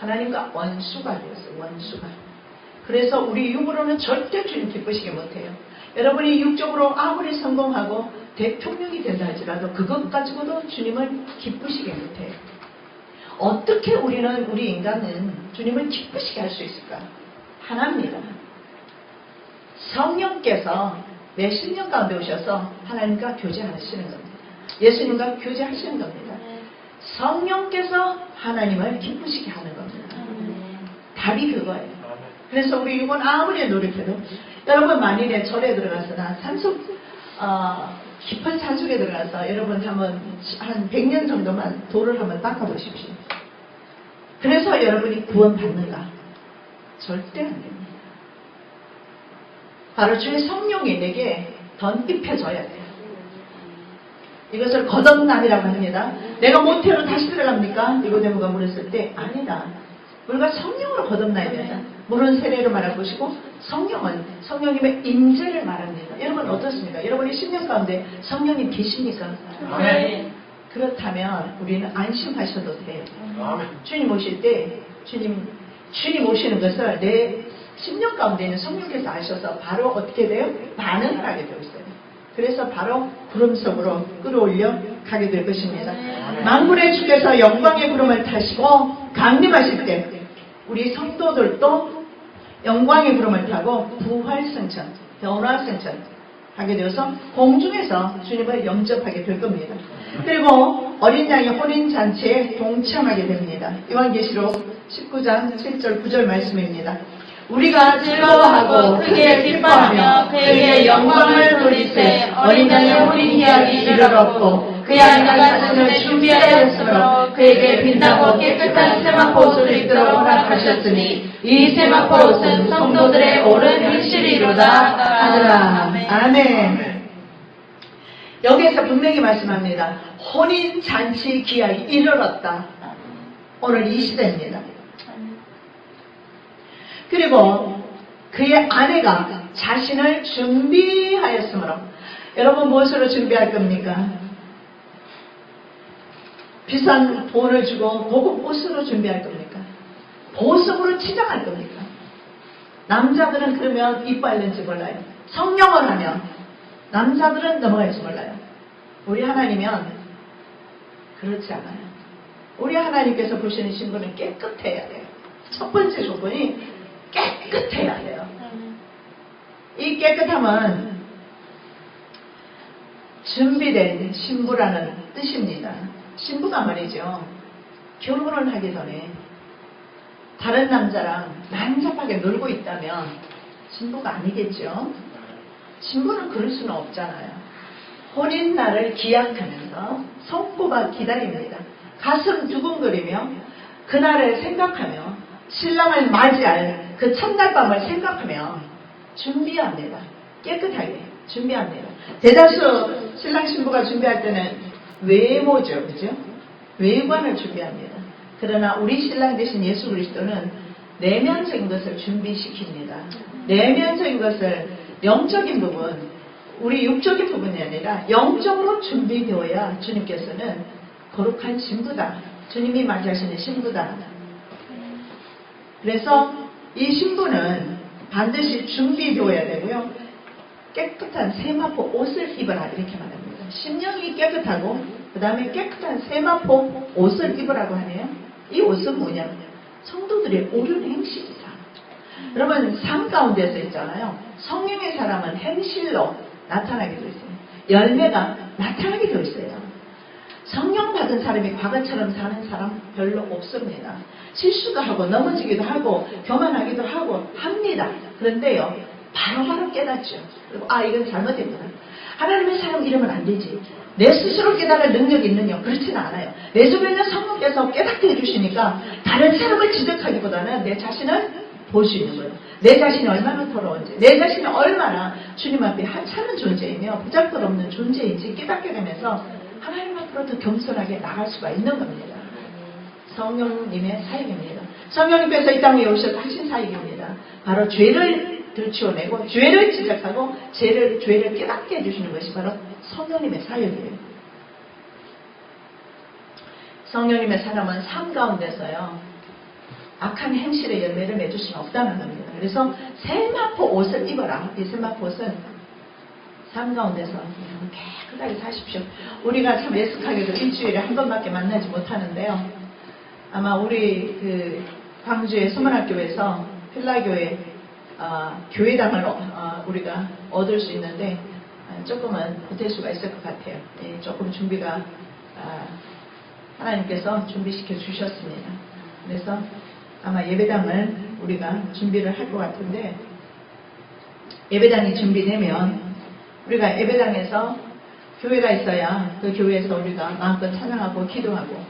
S1: 하나님과 원수가 되었어요. 원수가. 그래서 우리 육으로는 절대 주님 기쁘시게 못해요. 여러분이 육적으로 아무리 성공하고 대통령이 된다 할지라도 그것 가지고도 주님을 기쁘시게 못해요. 어떻게 우리 인간은 주님을 기쁘시게 할 수 있을까? 하나입니다. 성령께서 내 심령 가운데 오셔서 하나님과 교제하시는 겁니다. 예수님과 교제하시는 겁니다. 성령께서 하나님을 기쁘시게 하는 겁니다. 답이 그거예요. 그래서 우리 육은 아무리 노력해도 여러분 만일에 절에 들어가서나 깊은 산속에 들어가서 여러분 한번 한 100년 정도만 돌을 한번 닦아보십시오. 그래서 여러분이 구원받는가? 절대 안 됩니다. 바로 주의 성령이 내게 덧입혀져야 돼요. 이것을 거듭남이라고 합니다. 내가 모태로 다시 들어갑니까? 니고데모가 물었을 때 아니다. 우리가 성령으로 거듭나야 된다. 물은 세례로 말할 것이고 성령은 성령님의 임재를 말합니다. 여러분 어떻습니까? 여러분이 10년 가운데 성령님 계십니까?
S2: 네.
S1: 그렇다면 우리는 안심하셔도 돼요. 주님 오실 때 주님 오시는 것을 내 10년 가운데 있는 성령께서 아셔서 바로 어떻게 돼요? 반응을 하게 되어 있어요. 그래서 바로 구름 속으로 끌어올려 가게 될 것입니다. 만군의 주께서 영광의 구름을 타시고 강림하실 때 우리 성도들도 영광의 구름을 타고 부활승천, 변화승천 하게 되어서 공중에서 주님을 영접하게 될 겁니다. 그리고 어린 양의 혼인잔치에 동참하게 됩니다. 요한계시록 19장 7절 9절 말씀입니다. 우리가 즐거워하고 크게 기뻐하며 그에게 영광을 돌리세 어린 양의 혼인 이야기 이르렀고 그 양이 자신을 준비하였으므로 그에게 빛나고 깨끗한 세마포 옷을 입도록 허락하셨으니 이 세마포 옷은 성도들의 옳은 행실이로다 하더라. 아멘. 여기에서 분명히 말씀합니다. 혼인잔치 기약이 이르렀다. 오늘 이 시대입니다. 그리고 그의 아내가 자신을 준비하였으므로 여러분 무엇으로 준비할 겁니까? 비싼 돈을 주고 고급 옷으로 준비할 겁니까? 보석으로 치장할 겁니까? 남자들은 그러면 이뻐할는지 몰라요. 성령을 하면 남자들은 넘어갈지 몰라요. 우리 하나님은 그렇지 않아요. 우리 하나님께서 보시는 신부는 깨끗해야 돼요. 첫 번째 조건이 깨끗해야 돼요. 이 깨끗함은 준비된 신부라는 뜻입니다. 신부가 말이죠. 결혼을 하기 전에 다른 남자랑 난잡하게 놀고 있다면 신부가 아니겠죠. 신부는 그럴 수는 없잖아요. 혼인날을 기약하면서 손꼽아 기다립니다. 가슴 두근거리며 그날을 생각하며 신랑을 맞이할 그 첫날 밤을 생각하며 준비합니다. 깨끗하게 준비합니다. 대다수 신랑 신부가 준비할 때는 외모죠, 그죠? 외관을 준비합니다. 그러나 우리 신랑 대신 예수 그리스도는 내면적인 것을 준비시킵니다. 내면적인 것을 영적인 부분, 우리 육적인 부분이 아니라 영적으로 준비되어야 주님께서는 거룩한 신부다. 주님이 맞이하시는 신부다. 그래서 이 신부는 반드시 준비되어야 되고요. 깨끗한 세마포 옷을 입어라 이렇게 말합니다. 심령이 깨끗하고 그 다음에 깨끗한 세마포 옷을 입으라고 하네요. 이 옷은 뭐냐? 성도들의 옳은 행실이다. 여러분 삶 가운데서 있잖아요. 성령의 사람은 행실로 나타나게 되어 있어요. 열매가 나타나게 되어 있어요. 성령 받은 사람이 과거처럼 사는 사람 별로 없습니다. 실수도 하고 넘어지기도 하고 교만하기도 하고 합니다. 그런데요 바로바로 깨닫죠. 그리고 이건 잘못됐구나. 하나님의 사람 이러면 안 되지. 내 스스로 깨달을 능력이 있느냐? 그렇지는 않아요. 내 속에 있는 성령께서 깨닫게 해주시니까 다른 사람을 지적하기보다는 내 자신을 볼 수 있는 거예요. 내 자신이 얼마나 더러운지, 내 자신이 얼마나 주님 앞에 하찮은 존재이며 보잘것없는 존재인지 깨닫게 되면서 하나님 앞으로 더 겸손하게 나갈 수가 있는 겁니다. 성령님의 사역입니다. 성령님께서 이 땅에 오셔서 하신 사역입니다. 바로 죄를 들추어내고 죄를 지적하고 죄를 깨닫게 해주시는 것이 바로 성령님의 사역이에요. 성령님의 사람은 삶 가운데서요 악한 행실의 열매를 맺을 수는 없다는 겁니다. 그래서 세마포 옷을 입어라. 이 세마포 옷은 삶 가운데서 깨끗하게 사십시오. 우리가 참 애석하게도 일주일에 한 번밖에 만나지 못하는데요. 아마 우리 광주의 서문학교에서 필라교회 교회당을 우리가 얻을 수 있는데 조금은 보탤 수가 있을 것 같아요. 조금 준비가 하나님께서 준비시켜 주셨습니다. 그래서 아마 예배당을 우리가 준비를 할 것 같은데 예배당이 준비되면 우리가 예배당에서 교회가 있어야 그 교회에서 우리가 마음껏 찬양하고 기도하고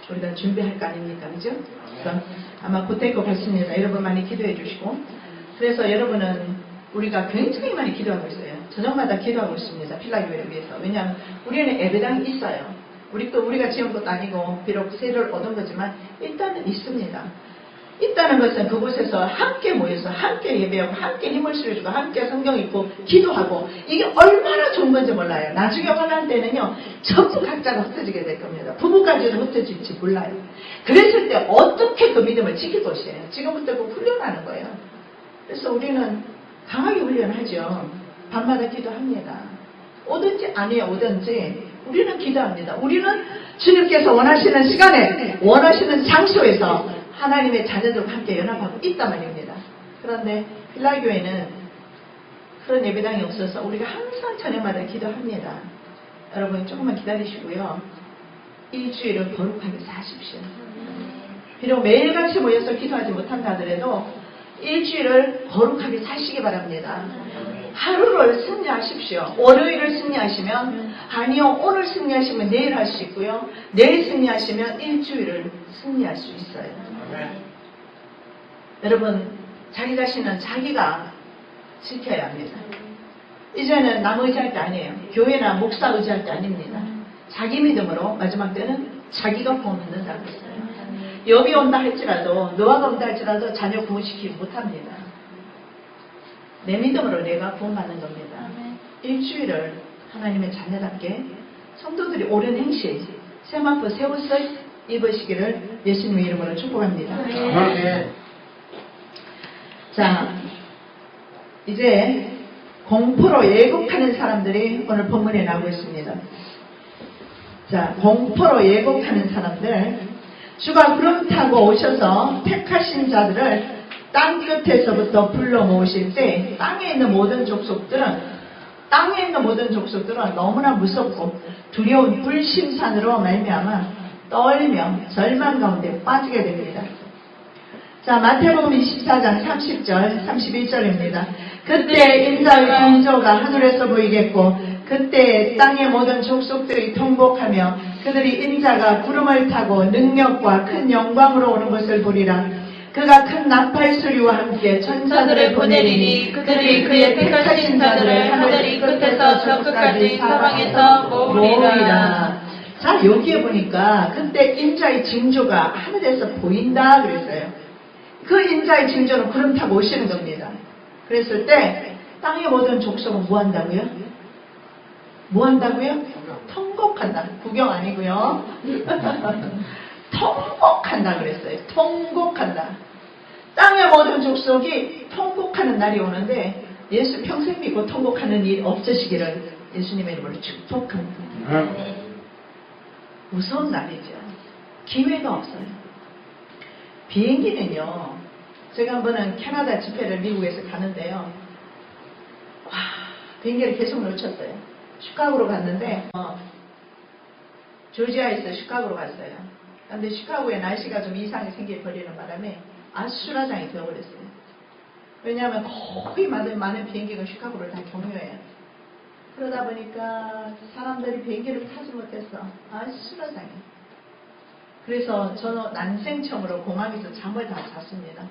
S1: 우리가 준비할 거 아닙니까? 그죠? 그래서 아마 보탤 것 같습니다. 여러분 많이 기도해 주시고 그래서 여러분은 우리가 굉장히 많이 기도하고 있어요. 저녁마다 기도하고 있습니다. 필라교회를 위해서. 왜냐하면 우리는 예배당이 있어요. 우리가 지은 것도 아니고 비록 세를 얻은 거지만 일단은 있습니다. 있다는 것은 그곳에서 함께 모여서 함께 예배하고 함께 힘을 실어주고 함께 성경 읽고 기도하고 이게 얼마나 좋은 건지 몰라요. 나중에 원할 때는요 전부 각자가 흩어지게 될 겁니다. 부부까지도 흩어질지 몰라요. 그랬을 때 어떻게 그 믿음을 지킬 것이에요. 지금부터 그 훈련하는 거예요. 그래서 우리는 강하게 훈련하죠. 밤마다 기도합니다. 오든지 아니에요. 오든지 우리는 기도합니다. 우리는 주님께서 원하시는 시간에 원하시는 장소에서 하나님의 자녀들과 함께 연합하고 있단 말입니다. 그런데 필라교회는 그런 예배당이 없어서 우리가 항상 저녁마다 기도합니다. 여러분 조금만 기다리시고요. 일주일을 거룩하게 사십시오. 비록 매일같이 모여서 기도하지 못한다 하더라도 일주일을 거룩하게 사시기 바랍니다. 하루를 승리하십시오. 월요일을 승리하시면 아니요 오늘 승리하시면 내일 할 수 있고요. 내일 승리하시면 일주일을 승리할 수 있어요. 여러분 자기 자신은 자기가 지켜야 합니다. 이제는 남 의지할 때 아니에요. 교회나 목사 의지할 때 아닙니다. 자기 믿음으로 마지막 때는 자기가 구원 얻는다고 했어요. 여비 온다 할지라도 노아가 온다 할지라도 자녀 구원시키지 못합니다. 내 믿음으로 내가 구원받는 겁니다. 일주일을 하나님의 자녀답게 성도들이 옳은 행실 세마포 새 옷을 입으시기를 예수님의 이름으로 축복합니다. 자, 이제 공포로 예국하는 사람들이 오늘 본문에 나오고 있습니다. 자, 공포로 예국하는 사람들, 주가 구름 타고 오셔서 택하신 자들을 땅 끝에서부터 불러 모으실 때 땅에 있는 모든 족속들은 너무나 무섭고 두려운 불심산으로 말미암아 떨며 절망 가운데 빠지게 됩니다. 자, 마태복음 24장 30절, 31절입니다. 그때 인자의 공조가 하늘에서 보이겠고 그때 땅의 모든 족속들이 통곡하며 그들이 인자가 구름을 타고 능력과 큰 영광으로 오는 것을 보리라. 그가 큰 나팔 소리와 함께 천사들을 보내리니 그들이 그의 택하신 자들을 하늘 이 끝에서 저 끝까지 사방에서 모으리라. 자, 여기에 보니까 그때 인자의 징조가 하늘에서 보인다 그랬어요. 그 인자의 징조는 구름 타고 오시는 겁니다. 그랬을 때 땅의 모든 족속은 뭐 한다고요? 뭐 한다고요? 통곡한다. 구경 아니고요. 통곡한다 그랬어요. 통곡한다. 땅의 모든 족속이 통곡하는 날이 오는데 예수 평생 믿고 통곡하는 일 없으시기를 예수님의 이름으로 축복합니다. 무서운 날이죠. 기회가 없어요. 비행기는요, 제가 한 번은 캐나다 집회를 미국에서 가는데요. 와, 비행기를 계속 놓쳤어요. 시카고로 갔는데, 조지아에서 시카고로 갔어요. 근데 시카고에 날씨가 좀 이상이 생겨버리는 바람에 아수라장이 되어버렸어요. 왜냐하면 거의 많은 비행기가 시카고를 다 경유해요. 그러다 보니까 사람들이 비행기를 타지 못해서 아수라장이. 그래서 저는 난생처음으로 공항에서 잠을 다 잤습니다.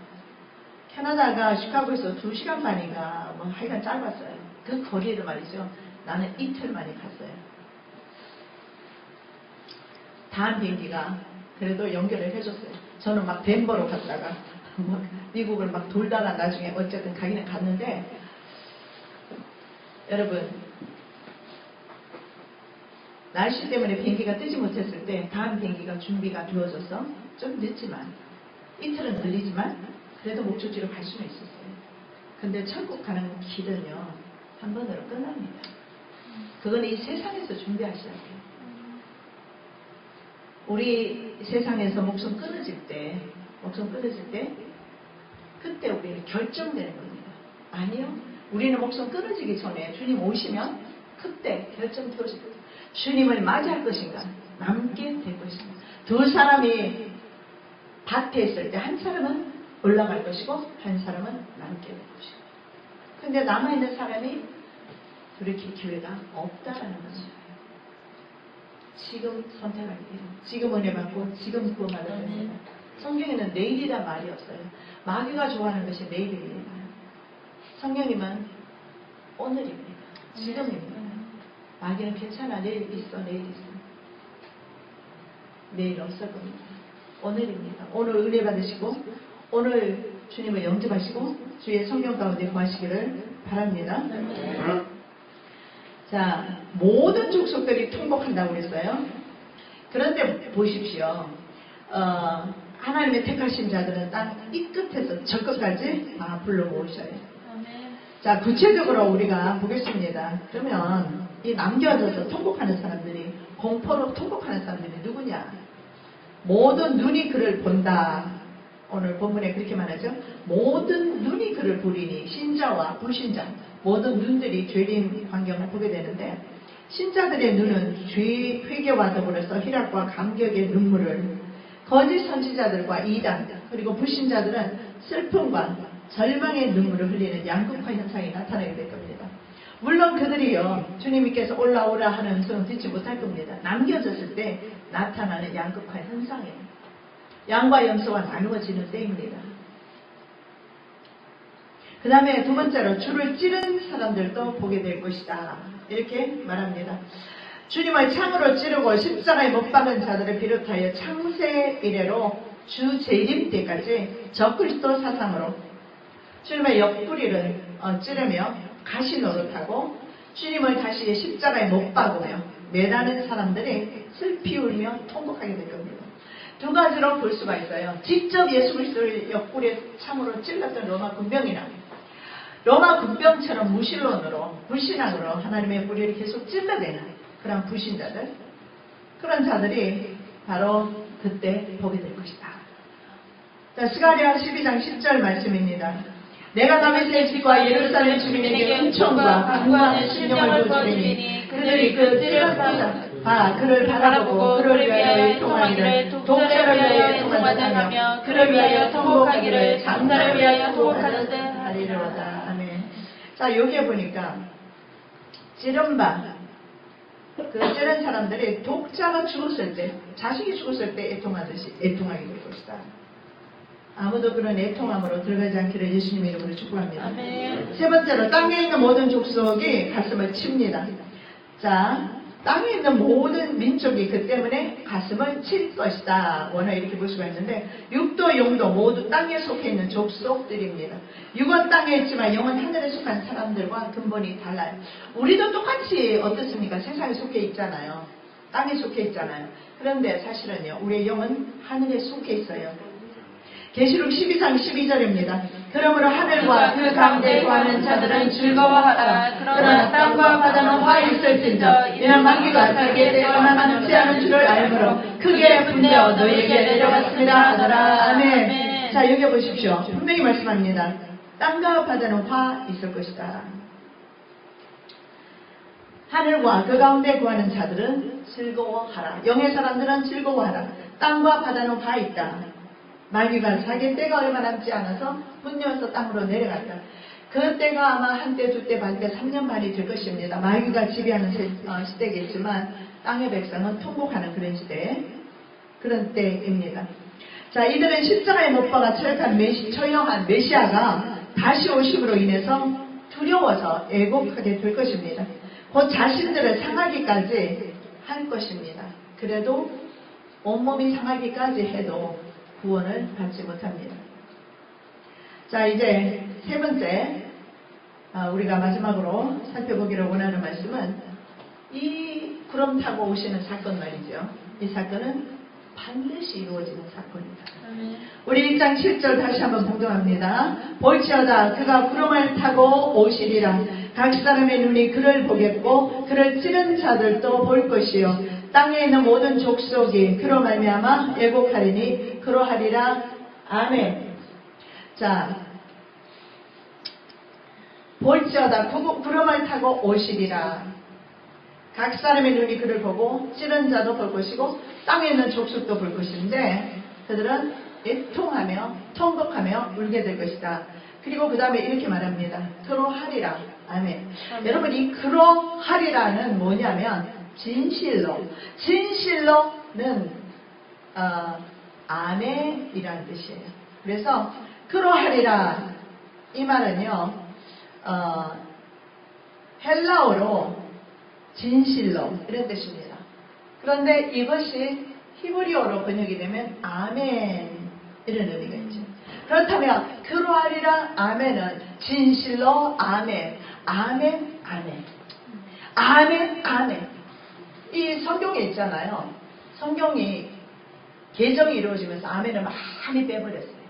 S1: 캐나다가 시카고에서 2시간 반인가 뭐 하여간 짧았어요. 그 거리를 말이죠. 나는 이틀 만에 갔어요. 다음 비행기가 그래도 연결을 해줬어요. 저는 막 덴버로 갔다가 미국을 막 돌다가 나중에 어쨌든 가기는 갔는데, 여러분 날씨 때문에 비행기가 뜨지 못했을 때 다음 비행기가 준비가 되어져서 좀 늦지만 이틀은 걸리지만 그래도 목적지로 갈 수는 있었어요. 근데 천국 가는 길은요 한 번으로 끝납니다. 그건 이 세상에서 준비하셔야 돼요. 우리 세상에서 목숨 끊어질 때 그때 우리는 결정되는 겁니다. 아니요, 우리는 목숨 끊어지기 전에 주님 오시면 그때 결정되어질 거예요. 주님을 맞이할 것인가 남게 될 것인가. 두 사람이 밭에 있을 때 한 사람은 올라갈 것이고 한 사람은 남게 될 것이고, 근데 남아있는 사람이 그렇게 기회가 없다라는 거죠. 지금 선택할 때, 지금 은혜 받고 지금 구원받아야 됩니다. 성경에는 내일이라 말이 없어요. 마귀가 좋아하는 것이 내일입니다. 성령님은 오늘입니다. 지금입니다. 마귀는 괜찮아, 내일 있어. 내일 없을 겁니다. 오늘입니다. 오늘 은혜 받으시고 오늘 주님을 영접하시고 주의 성령 가운데 거하시기를 바랍니다. 자, 모든 족속들이 통곡한다고 그랬어요. 그런데 보십시오. 하나님의 택하신 자들은 땅 이 끝에서 저 끝까지 불러 모으셔요. 자, 구체적으로 우리가 보겠습니다. 그러면 이 남겨져서 통곡하는 사람들이, 공포로 통곡하는 사람들이 누구냐? 모든 눈이 그를 본다. 오늘 본문에 그렇게 말하죠. 모든 눈이 그를 보리니, 신자와 불신자 모든 눈들이 죄인 광경을 보게 되는데, 신자들의 눈은 죄 회개와 더불어서 희락과 감격의 눈물을, 거짓 선지자들과 이단 그리고 불신자들은 슬픔과 절망의 눈물을 흘리는 양극화 현상이 나타나게 될 겁니다. 물론 그들이요 주님께서 올라오라 하는 음성을 듣지 못할 겁니다. 남겨졌을 때 나타나는 양극화 현상이에요. 양과 염소가 나누어지는 때입니다. 그 다음에 두 번째로 주를 찌른 사람들도 보게 될 것이다. 이렇게 말합니다. 주님을 창으로 찌르고 십자가에 못 박은 자들을 비롯하여 창세 이래로 주 재림 때까지 적그리스도 사상으로 주님의 옆구리를 찌르며 가시 노릇하고 주님을 다시 십자가에 못 박으며 매다는 사람들이 슬피 울며 통곡하게 될 겁니다. 두 가지로 볼 수가 있어요. 직접 예수 그리스도를 옆구리에 참으로 찔렀던 로마 군병이나 로마 군병처럼 무신론으로 불신앙으로 하나님의 뿌리를 계속 찔러대는 그런 불신자들, 그런 자들이 바로 그때 보게 될 것이다. 자, 스가랴 12장 10절 말씀입니다. 내가 다윗의 집과 예루살렘 주민에게 은총과 강구하는 심령을 부어주리니 그들이 그 찔러서 그를 바라보고 그를 위하여 애통하기를, 독자를 위하여 애통하며 그를 위하여 통곡하기를, 장사를 위하여 통곡하는데 하리로다. 아멘. 자, 여기에 보니까 찌른바, 그 찌른 사람들이 독자가 죽었을 때, 자식이 죽었을 때 애통하듯이 애통하게 될 것이다. 아무도 그런 애통함으로 들어가지 않기를 예수님 이름으로 축복합니다.
S2: 아멘.
S1: 세 번째로 땅에 있는 모든 족속이 가슴을 칩니다. 자, 땅에 있는 모든 민족이 그 때문에 가슴을 칠 것이다. 워낙 이렇게 볼 수가 있는데 육도 영도 모두 땅에 속해 있는 족속들입니다. 육은 땅에 있지만 영은 하늘에 속한 사람들과 근본이 달라요. 우리도 똑같이 어떻습니까? 세상에 속해 있잖아요. 땅에 속해 있잖아요. 그런데 사실은요, 우리의 영은 하늘에 속해 있어요. 계시록 12장 12절입니다. 그러므로 하늘과 그 가운데 거하는 자들은 즐거워하라. 그러나 땅과 바다는 화 있을진저 이는 마귀가 자기의 때가 남지 않은 줄을 알므로 크게 분내어 너희에게 내려갔습니다 하더라. 아멘. 자, 여기 보십시오. 분명히 말씀합니다. 땅과 바다는 화 있을 것이다. 하늘과 그 가운데 거하는 자들은 즐거워하라. 영의 사람들은 즐거워하라. 땅과 바다는 화 있다. 마귀가 자기 때가 얼마 남지 않아서 분녀서 땅으로 내려갔다. 그 때가 아마 한때, 두때, 반때, 3년 반이 될 것입니다. 마귀가 지배하는 시대겠지만 땅의 백성은 통곡하는 그런 시대, 그런 때입니다. 자, 이들은 십자가에 못 박아 처형한 메시아가 다시 오심으로 인해서 두려워서 애곡하게 될 것입니다. 곧 자신들을 상하기까지 할 것입니다. 그래도 온몸이 상하기까지 해도 구원을 받지 못합니다. 자, 이제 세 번째, 우리가 마지막으로 살펴보기를 원하는 말씀은 이 구름 타고 오시는 사건 말이죠. 이 사건은 반드시 이루어지는 사건입니다. 우리 1장 7절 다시 한번 봉독합니다. 볼지어다 그가 구름을 타고 오시리라. 각 사람의 눈이 그를 보겠고 그를 찌른 자들도 볼 것이요 땅에 있는 모든 족속이 그로 말미암아 애곡하리니 그러하리라. 아멘. 자, 볼지어다 구름을 타고 오시리라. 각 사람의 눈이 그를 보고 찌른 자도 볼 것이고 땅에 있는 족속도 볼 것인데 그들은 애통하며 통곡하며 울게 될 것이다. 그리고 그 다음에 이렇게 말합니다. 그러하리라. 아멘. 여러분, 이 그러하리라는 뭐냐면 진실로는 아멘이라는 뜻이에요. 그래서 그러하리라 이 말은요, 헬라어로 진실로 이런 뜻입니다. 그런데 이것이 히브리어로 번역이 되면 아멘 이런 의미가 있죠. 그렇다면 그러하리라 아멘은 진실로 아멘, 아멘, 아멘, 아멘, 아멘. 이 성경에 있잖아요. 성경이 개정이 이루어지면서 아멘을 많이 빼버렸어요.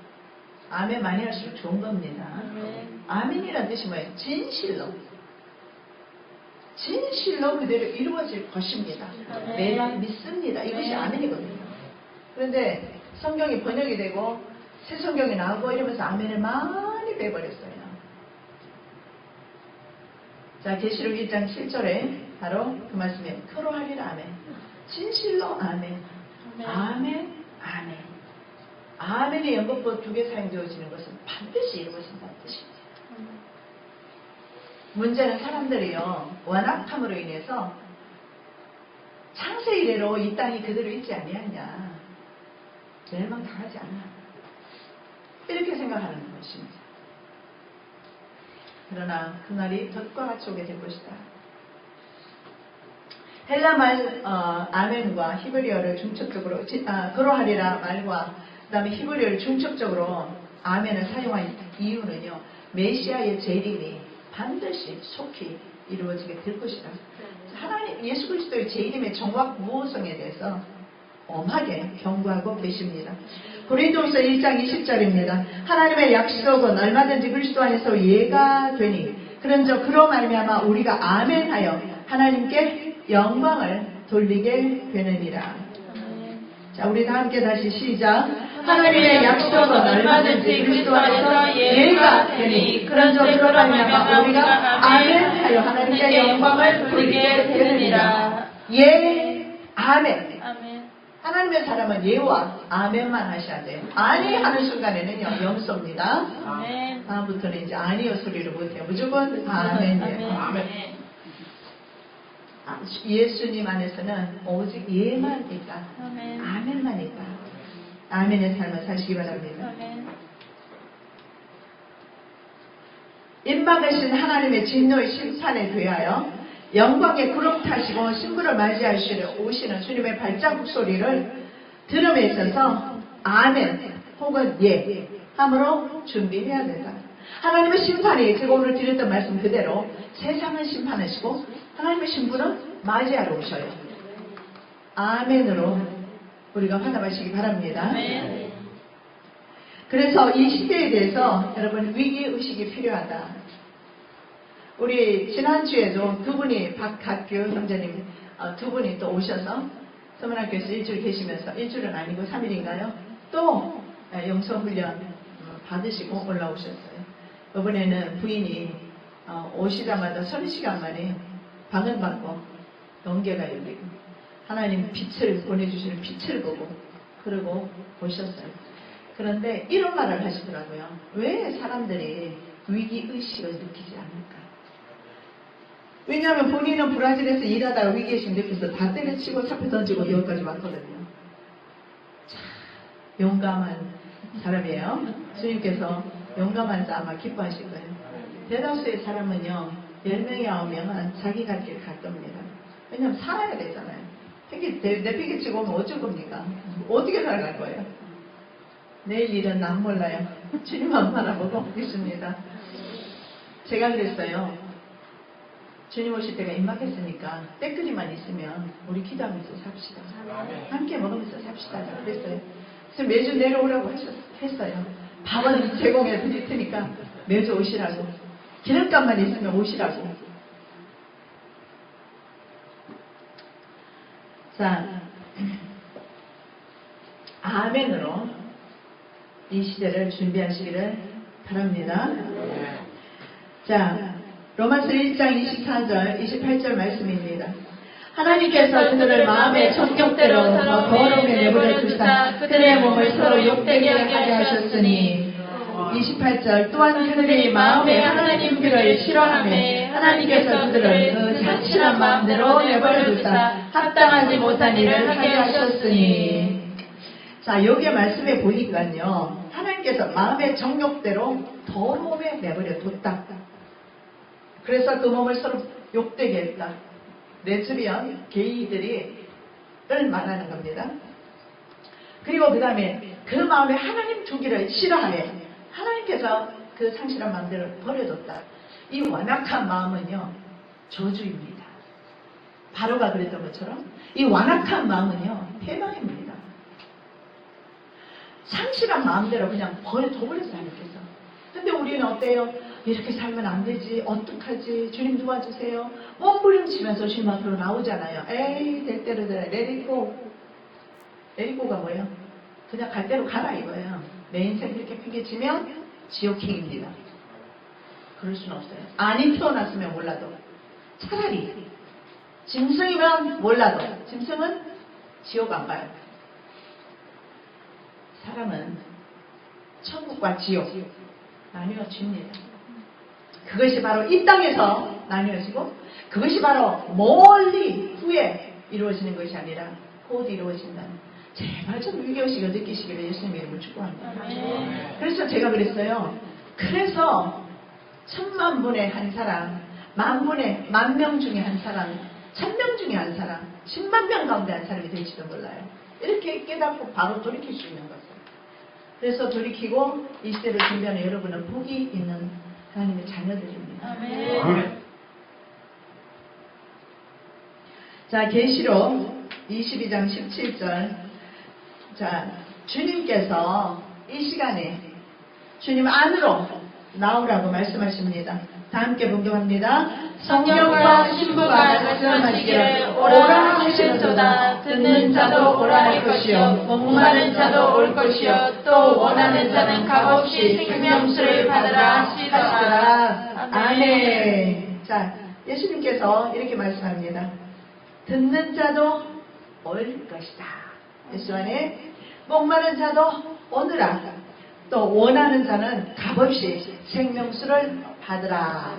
S1: 아멘 많이 할수록 좋은 겁니다. 아멘이라는 뜻이 뭐예요? 진실로. 진실로 그대로 이루어질 것입니다. 내가 믿습니다. 이것이 아멘이거든요. 그런데 성경이 번역이 되고 새 성경이 나오고 이러면서 아멘을 많이 빼버렸어요. 자, 계시록 1장 7절에 바로 그 말씀이에요. 그러하리라 아멘. 진실로 아멘. 아멘, 아멘. 아멘의 연법법 2개 사용되어지는 것은 반드시 이루어진다는 뜻입니다. 문제는 사람들이요, 완악함으로 인해서 창세 이래로 이 땅이 그대로 있지 아니하냐, 멸망당하지 않나, 이렇게 생각하는 것입니다. 그러나 그날이 덫과 같이 오게 될 것이다. 헬라말 아멘과 히브리어를 중첩적으로 그러하리라 말과 그 다음에 히브리어를 중첩적으로 아멘을 사용한 이유는요, 메시아의 재림이 반드시 속히 이루어지게 될 것이다. 하나님 예수 그리스도의 제1임의 정확 무호성에 대해서 엄하게 경고하고 계십니다. 고린도후서 1장 20절입니다. 하나님의 약속은 얼마든지 그리스도 안에서 예가 되니 그런즉 그로 말미암아 우리가 아멘하여 하나님께 영광을 돌리게 되느니라. 자, 우리 다 함께 다시 시작. 하나님의 약속은 얼마든지 그리스도 안에서 예가 되니 그런즉 그로 말미암아 우리가 아멘하여 하나님께 영광을 돌리게 되느니라. 예, 아멘.
S2: 아멘.
S1: 하나님의 사람은 예와 아멘만 하셔야 돼요. 아니 하는 순간에는요 염소입니다.
S2: 아멘.
S1: 다음부터는 이제 아니요 소리를 못해요. 무조건 아멘이에요.
S2: 아멘.
S1: 예수님 안에서는 오직 예만 있다.
S2: 아멘.
S1: 아멘만 있다. 아멘의 삶을 사시기 바랍니다.
S2: 아멘.
S1: 임박하신 하나님의 진노의 심판에 대하여 영광의 구름 타시고 신부를 맞이하시려 오시는 주님의 발자국 소리를 들음에 있어서 아멘 혹은 예 함으로 준비해야 된다. 하나님의 심판이 제가 오늘 드렸던 말씀 그대로 세상을 심판하시고 하나님의 신부는 맞이하러 오셔요. 아멘으로 우리가 화답하시기 바랍니다.
S2: 아멘.
S1: 그래서 이 시대에 대해서 여러분 위기의식이 필요하다. 우리 지난주에도 두 분이 박학규 형제님 두 분이 또 오셔서 서문학교에서 일주일 계시면서 일주일은 아니고 3일인가요? 또 영성훈련 받으시고 올라오셨어요. 이번에는 부인이 오시자마자 30시간 만에 방을 받고 연계가 열리고 하나님 빛을 보내주시는 빛을 보고 그러고 오셨어요. 그런데 이런 말을 하시더라고요. 왜 사람들이 위기의식을 느끼지 않을까? 왜냐하면 본인은 브라질에서 일하다가 위기의식 느껴서 다 때려치고 차표 던지고 여기까지 왔거든요. 참 용감한 사람이에요. 주님께서 용감한 자 아마 기뻐하실 거예요. 대다수의 사람은요 10명이 9명은 자기 갈 길 갈 겁니다. 왜냐하면 살아야 되잖아요. 내피기 치고 오면 어쩔 겁니까? 어떻게 살아갈 거예요? 내일 일은 난 몰라요. 주님만 바라보고 있습니다. 제가 그랬어요. 주님 오실 때가 임박했으니까 때끌이만 있으면 우리 기도하면서 삽시다. 함께 먹으면서 삽시다. 그랬어요. 그래서 매주 내려오라고 했어요. 밥은 제공해 드릴 테니까 매주 오시라고. 기름값만 있으면 오시라고. 자, 아멘으로 이 시대를 준비하시기를 바랍니다. 자, 로마서 1장 24절, 28절 말씀입니다. 하나님께서 그들을 마음의 정욕대로 더 더러움에 내버려 두사 그들의 몸을 서로 욕되게 하게 하셨으니 28절 또한 그들이 마음에 하나님을 싫어하매 하나님께서 그들을 그 상실한 마음대로 내버려 두사 합당하지 못한 일을 하게 하셨으니. 자, 여기 말씀에 보니까요 하나님께서 마음의 정욕대로 더러움에 내버려 뒀다. 그래서 그 몸을 서로 욕되게 했다. 레즈비언, 게이들을 말하는 겁니다. 그리고 그 다음에 그 마음에 하나님 두기를 싫어하네. 하나님께서 그 상실한 마음대로 버려뒀다. 이 완악한 마음은요 저주입니다. 바로가 그랬던 것처럼 이 완악한 마음은요 패망입니다. 상실한 마음대로 그냥 버려둬버렸어요. 하나님께서. 근데 우리는 어때요? 이렇게 살면 안 되지. 어떡하지? 주님 도와주세요. 몸부림치면서 주님 앞으로 나오잖아요. 에이 될 대로 돼. 레디고. 레디고가 뭐예요? 그냥 갈 대로 가라 이거예요. 내 인생 이렇게 핑계치면 지옥행입니다. 그럴 수는 없어요. 아니 태어났으면 몰라도 차라리 짐승이면 몰라도 짐승은 지옥 안 가요. 사람은 천국과 지옥 나뉘어집니다. 그것이 바로 이 땅에서 나뉘어지고 그것이 바로 멀리 후에 이루어지는 것이 아니라 곧 이루어진다는 제발 좀 위기의식을 느끼시기를 예수님의 이름을 축복합니다. 그래서 제가 그랬어요. 그래서 10,000,000분의 한 사람, 10,000명 중에 한 사람, 1000명 중에 한 사람, 100,000명 가운데 한 사람이 될지도 몰라요. 이렇게 깨닫고 바로 돌이킬 수 있는 것을. 그래서 돌이키고 이 시대를 준비하는 여러분은 복이 있는 하나님의 자녀들입니다.
S2: 아멘.
S1: 자, 계시록 22장 17절. 자, 주님께서 이 시간에 주님 안으로 나오라고 말씀하십니다. 다 함께 봉독합니다.
S2: 성령과 신부가 말씀하시기를 오라 하시는도다. 듣는 자도 오라 할 것이요 목마른 자도 올 것이요 또 원하는 자는 값없이 생명수를 받으라 하시더라.
S1: 아멘. 자, 예수님께서 이렇게 말씀합니다. 듣는 자도 올 것이다. 예수 안에 목마른 자도 오느라. 또 원하는 자는 값없이 생명수를 받으라.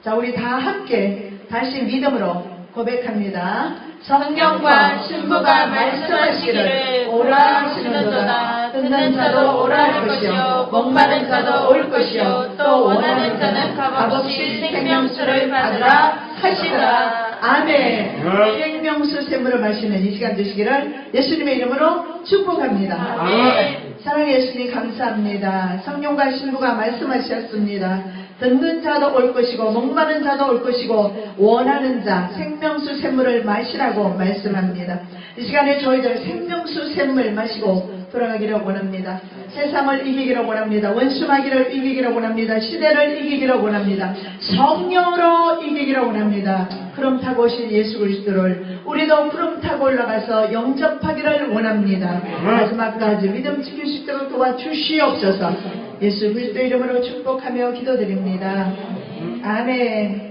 S1: 자, 우리 다 함께 다시 믿음으로 고백합니다.
S2: 성령과 신부가 말씀하시기를 오라 하시는도다. 듣는 자도 오라 할 것이요 목마른 자도 올 것이요 또 원하는 자는 값없이 생명수를 받으라 하시더라.
S1: 아멘. 생명수 샘물을 마시는 이 시간 되시기를 예수님의 이름으로 축복합니다.
S2: 아멘.
S1: 사랑의 예수님 감사합니다. 성령과 신부가 말씀하셨습니다. 듣는 자도 올 것이고 목마른 자도 올 것이고 원하는 자 생명수 샘물을 마시라고 말씀합니다. 이 시간에 저희들 생명수 샘물 마시고 돌아가기를 원합니다. 세상을 이기기를 원합니다. 원수마귀를 이기기를 원합니다. 시대를 이기기를 원합니다. 성령으로 이기기를 원합니다. 구름 타고 오신 예수 그리스도를 우리도 구름 타고 올라가서 영접하기를 원합니다. 마지막까지 믿음 지킬 수 있도록 도와주시옵소서. 예수 그리스도 이름으로 축복하며 기도드립니다. 아멘.